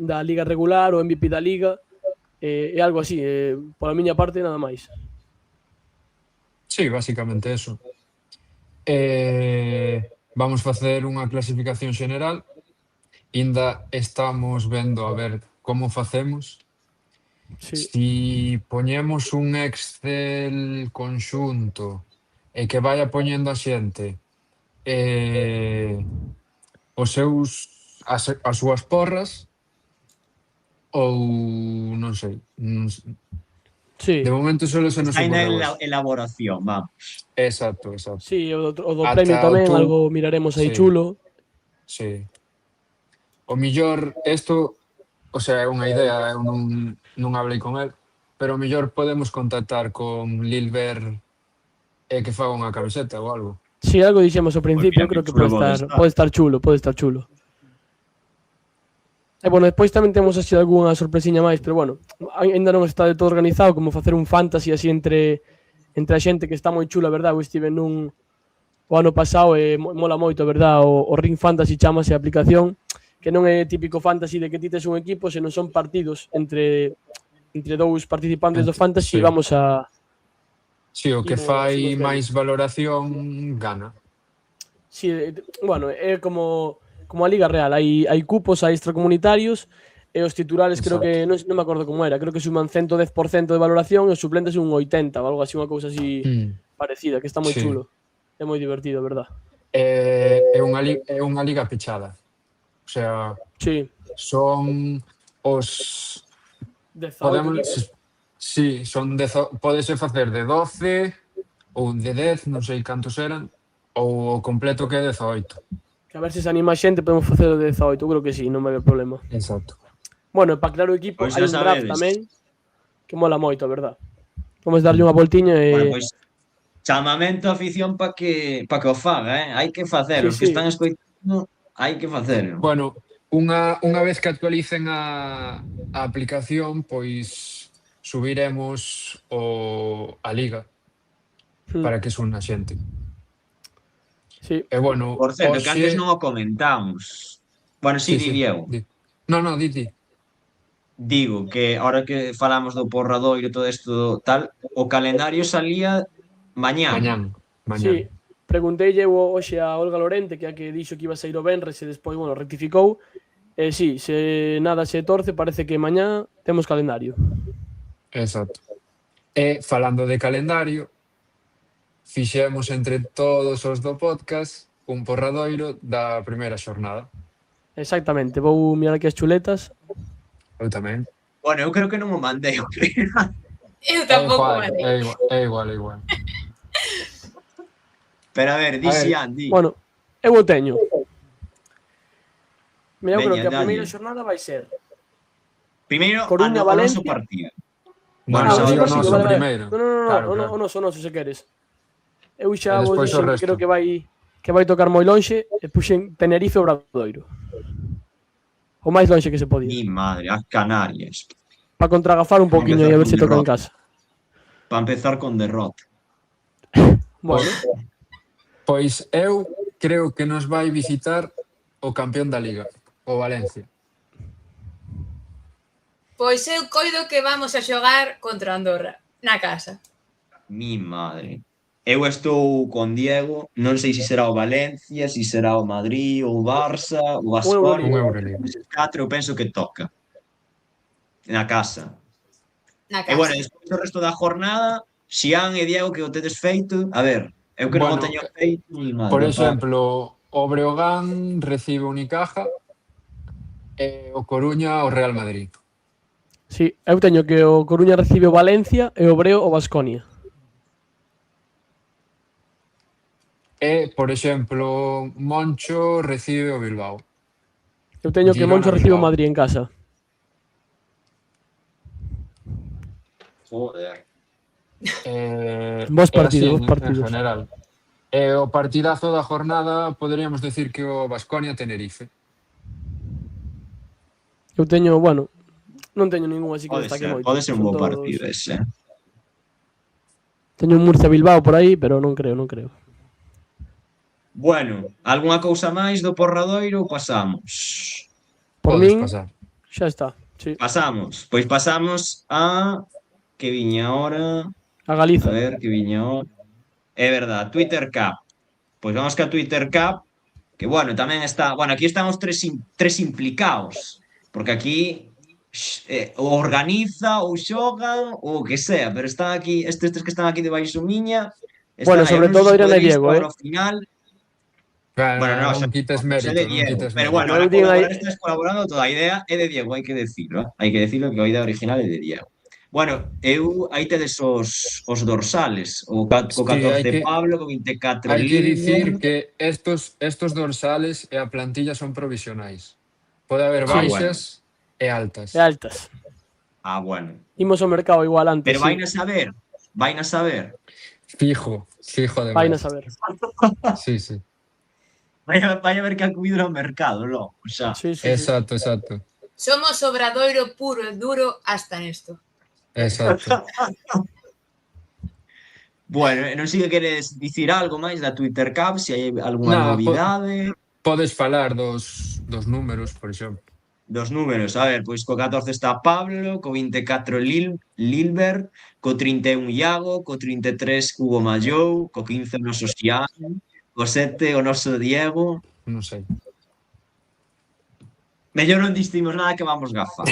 da Liga regular, o MVP da Liga, e algo así. Pola miña parte, nada máis. Sí, basicamente eso. Vamos facer unha clasificación xeneral. Ainda estamos vendo a ver como facemos. Sí. Si poñemos un Excel conxunto e que vaya poñendo a xente as súas porras, ou non sei. Sí. De momento solo se nos Está na ocorreu eso. elaboración, vamos. Exacto. Sí, o do Ata premio tamén, outubro. algo miraremos aí Sí. chulo. Sí. O millor, isto, o sea, é unha idea, eu non hablei con el, pero o millor podemos contactar con Lilbert e que faga unha camiseta ou algo. Sí, algo dixemos ao principio, Hostia, creo que que chulo pode estar chulo. E bueno, despois tamén temos así algunha sorpresiña máis, pero bueno, ainda non está de todo organizado, como facer un fantasy así entre a xente, que está moi chulo, a verdad. Eu estive nun o ano pasado e mola moito, a verdad. O Ring Fantasy chamase a aplicación, que non é típico fantasy de que ti tes un equipo, senón son partidos entre dous participantes do fantasy. Sí. Vamos a... Si, o que Imos fai ver. máis valoración gana. Sí, bueno, é como a Liga Real, hai cupos, hai extracomunitarios, e os titulares creo que, non me acordo como era, creo que suman 110% de valoración e os suplentes un 80, ou algo así, unha cousa así parecida, que está moi Sí. chulo. É moi divertido, verdad? É unha liga pechada. O sea, Sí, son os... 18 equipos. Sí, pódese facer de 12 ou de 10, non sei cantos eran, ou o completo que é 18. Que a ver se se anima a xente, podemos facer o de 18, creo que sí, non vai haber problema. Exacto. Bueno, para aclarar o equipo, Pois hai un xa draft sabedes. tamén, que mola moito, a verdad. Vamos darlle unha voltiña e... Bueno, pois chamamento a afición para que o faga, hai que facelo. Os que Sí. están escoitando, hai que facelo. Bueno, unha vez que actualicen a aplicación, pois subiremos a liga para que son a xente. Sí. E bueno, Por certo, que antes hoxe... non o comentamos. Bueno, si, Diego. No, di. Digo que ahora que falamos do Porradoiro e todo isto tal, o calendario salía mañán. Sí, pregunteille hoxe a Olga Lorente, que é a que dixo que iba a sair o venres e despois, bueno, rectificou. Sí, se nada se torce, parece que mañá temos calendario. Exacto. E falando de calendario, fixemos entre todos os do podcast un porradoiro da primeira xornada. Exactamente, vou mirar aquí as chuletas. Eu tamén. Bueno, eu creo que non o mandei. Eu tampouco mandei. É igual. Pero a ver, di Xian, di. Bueno, eu o teño. Mira, eu creo Veña, que a dalle. primeira xornada vai ser Primeiro, Coruña, o noso Valencia. partido. Bueno, o digo noso, noso vale. primeiro. No, Claro. o noso, se queres. Eu xa E vos despois o dixen que resto. creo que vai tocar moi lonxe e puxen Tenerife e Obradoiro. O máis lonxe que se podía. Mi madre, as Canarias. Para contragafar un poquinho e a ver se toca en casa. Para empezar con derrota. Bueno, Pois eu creo que nos vai visitar o campeón da Liga, o Valencia. Pois eu coido que vamos a xogar contra Andorra, na casa. Mi madre. Eu estou con Diego, non sei se será o Valencia, se será o Madrid, o Barça, o Baskonia. Un Euroliga. Esos 4 eu penso que toca. Na casa. Na E casa. bueno, despois do resto da jornada, Xian e Diego, que o tedes feito, a ver, eu que non o Bueno, teño feito, mi madre. Por exemplo, o Breogán recibe o Unicaja e o Coruña o Real Madrid. sí, eu teño que o Coruña recibe o Valencia e o Breo o Baskonia. E, por exemplo, Moncho recibe o Bilbao. Eu teño que Girona, Moncho recibe o Bilbao. Madrid en casa. Joder. Bos É así partidos, bos en partidos. general. E o partidazo da jornada poderíamos decir que o Baskonia-Tenerife. Eu teño, bueno, non teño ningún así que destaque moito. Pode ser un Son bo todos... partido ese. Teño un Murcia-Bilbao por aí, pero non creo. Bueno, algunha cousa máis do Porradoiro ou pasamos? Por Podes min, pasar. xa está. Sí. Pasamos. Pois pasamos a... Que viña ahora... A A Galiza. ver, que viña ahora... É verdad, Twitter Cup. Pois vamos ca Twitter Cup, que bueno, tamén está... Bueno, aquí están os tres implicados, porque aquí o organiza ou xogan ou o que sea, pero están aquí, estes tres que están aquí debaixo miña, Bueno, están aí. sobre Eu non todo sei se Irene e poderéis Diego, xogar ao final. Bueno, no, Non quites é mérito, de non Diego, quites pero mérito. bueno, Bueno, eu ahora din aí... colaborar estás colaborando, toda a idea é de Diego, hai que decirlo, hai que decirlo que a idea original é de Diego. Bueno, aí tedes os dorsales, co Sí, 14 Pablo, co 24 hai que dicir Lilber. que estos dorsales e a plantilla son provisionais. Pode haber Sí. baixas e altas. E altas. Bueno. Imos ao mercado igual antes, Pero sí. vaina saber. Fijo ademais. Vaina saber. Sí, sí. Vai a ver que ha comido no mercado, logo, xa. Sí. Exacto. Somos obradoiro puro e duro hasta nesto. Exacto. Bueno, non sei que queres dicir algo máis da Twitter Cup, se hai algunha novidade. Podes falar dos números, por exemplo. Dos números, a ver, pois co 14 está Pablo, co 24 Lilbert, co 31 Iago, co 33 Hugo Mallou, co 15 o noso Xián, co 7 o noso Diego. Non sei. Mellor non distimos nada que vamos gafar.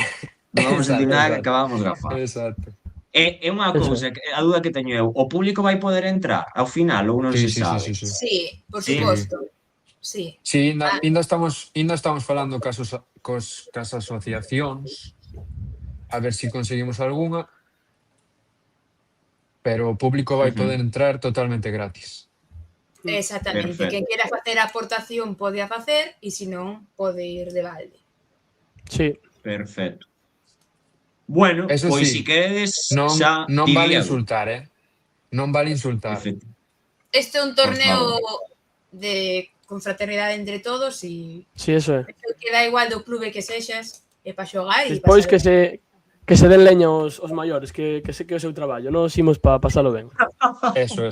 Non vamos sentir nada que acabamos gafar. Exacto. É unha cousa, a dúda que teño eu, o público vai poder entrar ao final ou non se sabe? Sí, por suposto. Sí. Sí, ainda estamos falando cas asociacións a ver se conseguimos algunha, pero o público vai poder entrar totalmente gratis. Exactamente. Perfecto. Quen quera facer a aportación pode a facer e se non, pode ir de balde. Sí. Perfecto. Bueno, Eso pois sí, si queredes non vale Diego. insultar, Non vale insultar. Este é un torneo de confraternidade entre todos e Sí, eso é. que dá igual do clube que sexas, é para xogar e Despois que se den leña os maiores, que sei que é o seu traballo, nos imos para pasalo ben. Eso.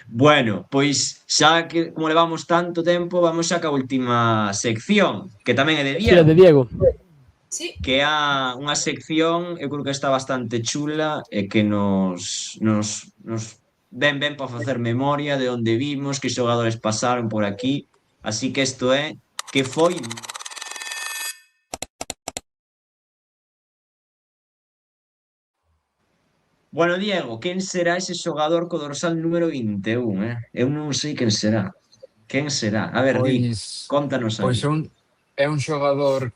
Bueno, pois xa que como levamos tanto tempo, vamos xa ca última sección, que tamén é de Sí, é Diego. de Diego. Sí. Que é unha sección, eu creo que está bastante chula e que nos ben para facer memoria de onde vimos, que xogadores pasaron por aquí. Así que isto é que foi... Bueno, Diego, quen será ese xogador co dorsal número 21, Eu non sei quen será. Quen será? A ver, contanos aí. Pois é un xogador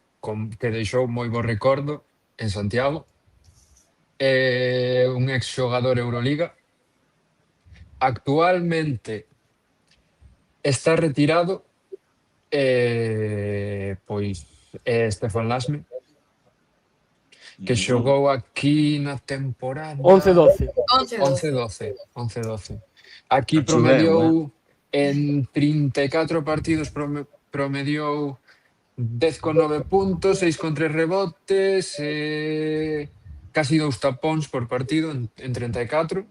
que deixou moi bo recordo en Santiago. É un ex xogador Euroliga. Actualmente está retirado, pois é Stefan Lasme, que xogou aquí na temporada 11-12. 11-12. Aquí promediou en 34 partidos promediou 10,9 puntos, 6,3 rebotes, casi 2 tapóns por partido en 34.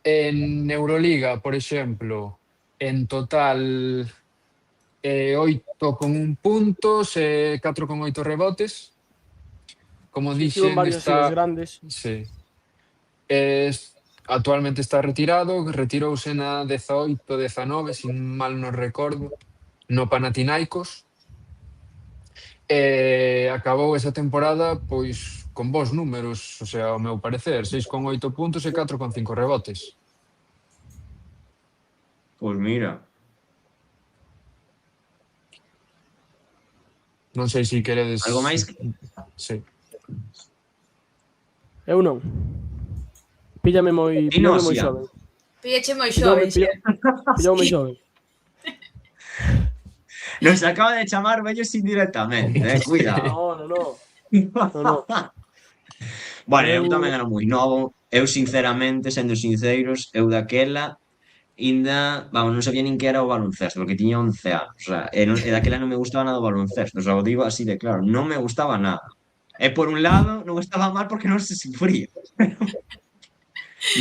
En Euroliga, por exemplo, en total 8,1 puntos, 4,8 rebotes. Como dixen, está grandes. Sí. Actualmente está retirouse na 18-19, sin mal non recordo, no Panathinaikos. Acabou esa temporada pois con bons números, o sea, ao meu parecer, 6,8 puntos e 4,5 rebotes. Pois mira. Non sei se queredes... Algo máis? Sí. Eu non. Píllame moi Inosia. xoven. Píllache moi xove, Pillaume xoven. Nos acaba de chamar vellos indirectamente, cuidado. No. Bueno, eu tamén era moi novo. Eu, sinceramente, sendo sinceros, eu daquela vamos, non sabía nin que era o baloncesto, porque tiña 11 anos. O sea, e daquela non me gustaba nada o baloncesto. O sea, o digo así de claro, non me gustaba nada. E por un lado, non estaba mal porque non se sufría.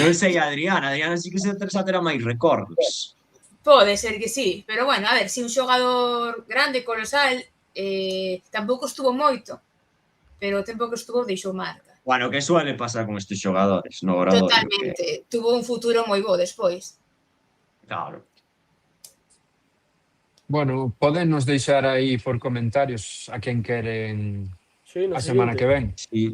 Non sei a Adriana sí que se terá máis recordos. Pode ser que sí, pero bueno, a ver, si un xogador grande, colosal, tampouco estuvo moito, pero o tempo que estuvo deixou marca. Bueno, que suele pasar con estes xogadores no Obradoiro? Totalmente, tuvo un futuro moi bo despois. Claro. Bueno, podennos deixar aí por comentarios a quen queren a semana que ven. Sí.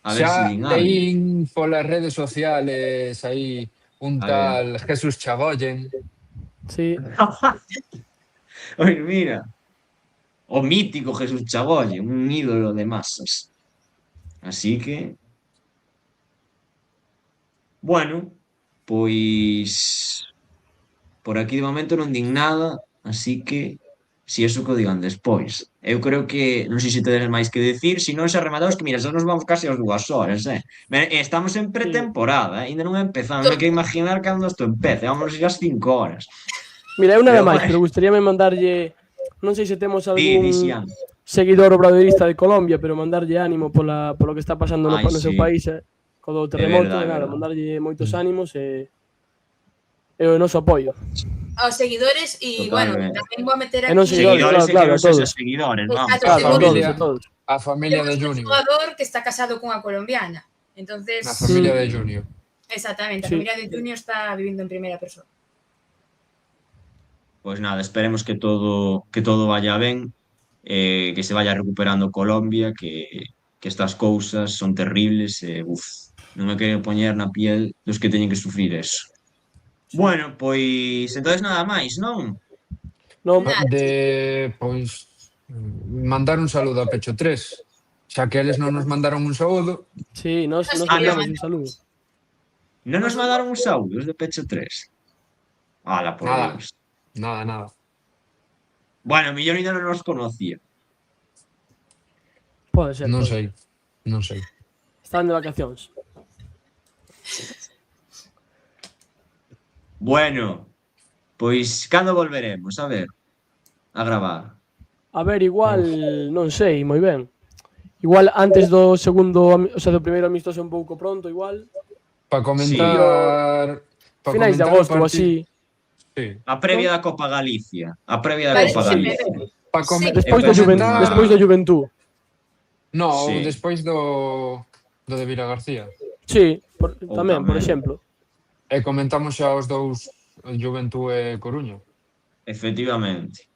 A ver Xa se din algo. leín polas redes sociales aí un A tal Jesús Chagoyen. Sí. Oi, mira. O mítico Jesús Chagoyen, un ídolo de masas. Así que... Bueno, pois... Por aquí de momento non din nada, así que si eso que o digan despois. Eu creo que, non sei se tedes máis que decir, se non se rematamos que, mira, xa nos vamos casi ás 2 horas, Estamos en pretemporada, ainda non empezamos, non me quero imaginar cando isto empece, vamos ir ás 5 horas. Mira, eu nada Pero máis, bueno. pero gustaríame mandarlle, non sei se temos Di, algún Xian. seguidor obradoirista de Colombia, pero mandarlle ánimo polo que está pasando no seu sí. país, co do terremoto, verdade, nada, verdade. mandarlle moitos ánimos e o noso apoio. Aos seguidores e, bueno, Totalmente. tamén vou meter E non aquí... seguidores, claro, a todos. Seguidores, Exacto, vamos. temos a todos. A familia de un Junior. xogador que está casado cunha colombiana. Entonces, Na familia de Junior. exactamente, a Sí. familia de Junior está vivindo en primeira persoa. Pois nada, esperemos que todo vaya ben, que se vaya recuperando Colombia, que estas cousas son terribles e, non me quero poñer na piel dos que teñen que sufrir eso. Bueno, pois, entonces nada máis, non? Non, Pois mandar un saludo a Pecho 3. Xa que eles non nos mandaron un saúdo. sí, nos Ah, mandamos no. un saludo. Non nos mandaron un saúdo os de Pecho 3? Ala, por Nada. Dios. Nada. Bueno, millón ainda non nos conocía. Pode ser. Non pode. sei. Están de vacacións. Bueno, pois, cando volveremos? A ver, a gravar. A ver, igual, non sei, moi ben. Igual antes do segundo, o sea, do primeiro amistoso un pouco pronto, igual. Para comentar... pa Finais de comentar o agosto ou partido- así. Sí. A previa da Copa Galicia. A previa da Vale, Copa sí, Galicia. Pa come- Despois Eu do pensei Juventud, nunha- despois do Juventud. No, Sí. despois do de Vila García. Sí, Ou tamén, por tamén. exemplo. E comentamos xa os dous, Juventud e Coruña. Efectivamente.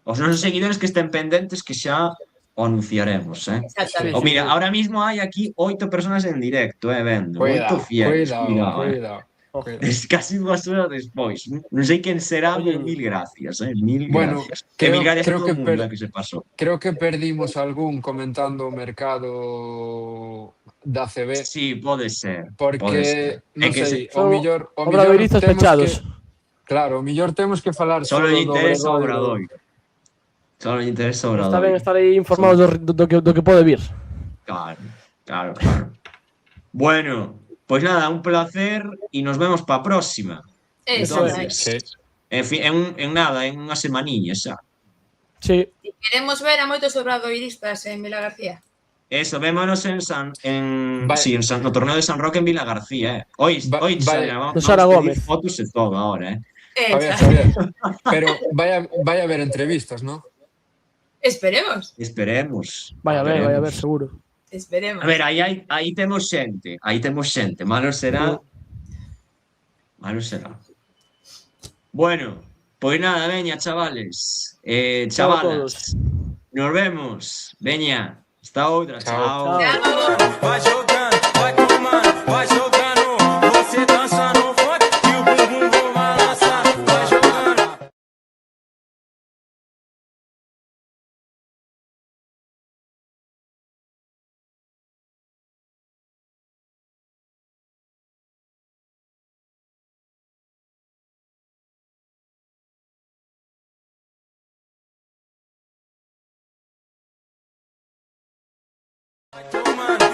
Os nosos seguidores que estén pendentes que xa o anunciaremos, Exactamente. O mira, ahora mismo hai aquí 8 personas en directo, vendo. 8 Cuidado, fieles, cuidado, cuidado. Es casi 2 horas despois. Non sei quen será, pero Oye. mil gracias, mil Bueno, gracias. E creo- mil gracias a creo todo que o mundo que se pasou. Creo que perdimos algún comentando o mercado da CB. Sí, pode ser. Porque, pode ser. non É que sei, Son o millor obradoiristas temos pechados. Claro, o millor temos que falar solo solo lle do interesa o Obradoiro. Obradoiro. Solo lle interesa o Está Obradoiro. ben estar aí informados do que pode vir. Claro. Bueno, pois nada, un placer e nos vemos para a próxima. Exactamente. Sí. En fin, en nada, en unha semaniña xa. Sí, Queremos ver a moitos obradoiristas en Vila García. Eso, vémonos Vai- no torneo de San Roque en Vila García, Hoy vai- vamos no Sara pedir Gómez. fotos e todo ahora, Javier. Pero vai a haber entrevistas, ¿no? Esperemos. Esperemos. vai a ver, Esperemos. seguro. Esperemos. A ver, aí temos xente, malo será. Bueno, pois nada, veña, chavales. Chao a Chavalas. todos. Nos vemos. Veña, hasta outra. Chao. Chao. Chao. Vai jogando, vai tomando, vai jogando. Você dança no funk e o bumbum vou balançar. Vai jogando. Mano,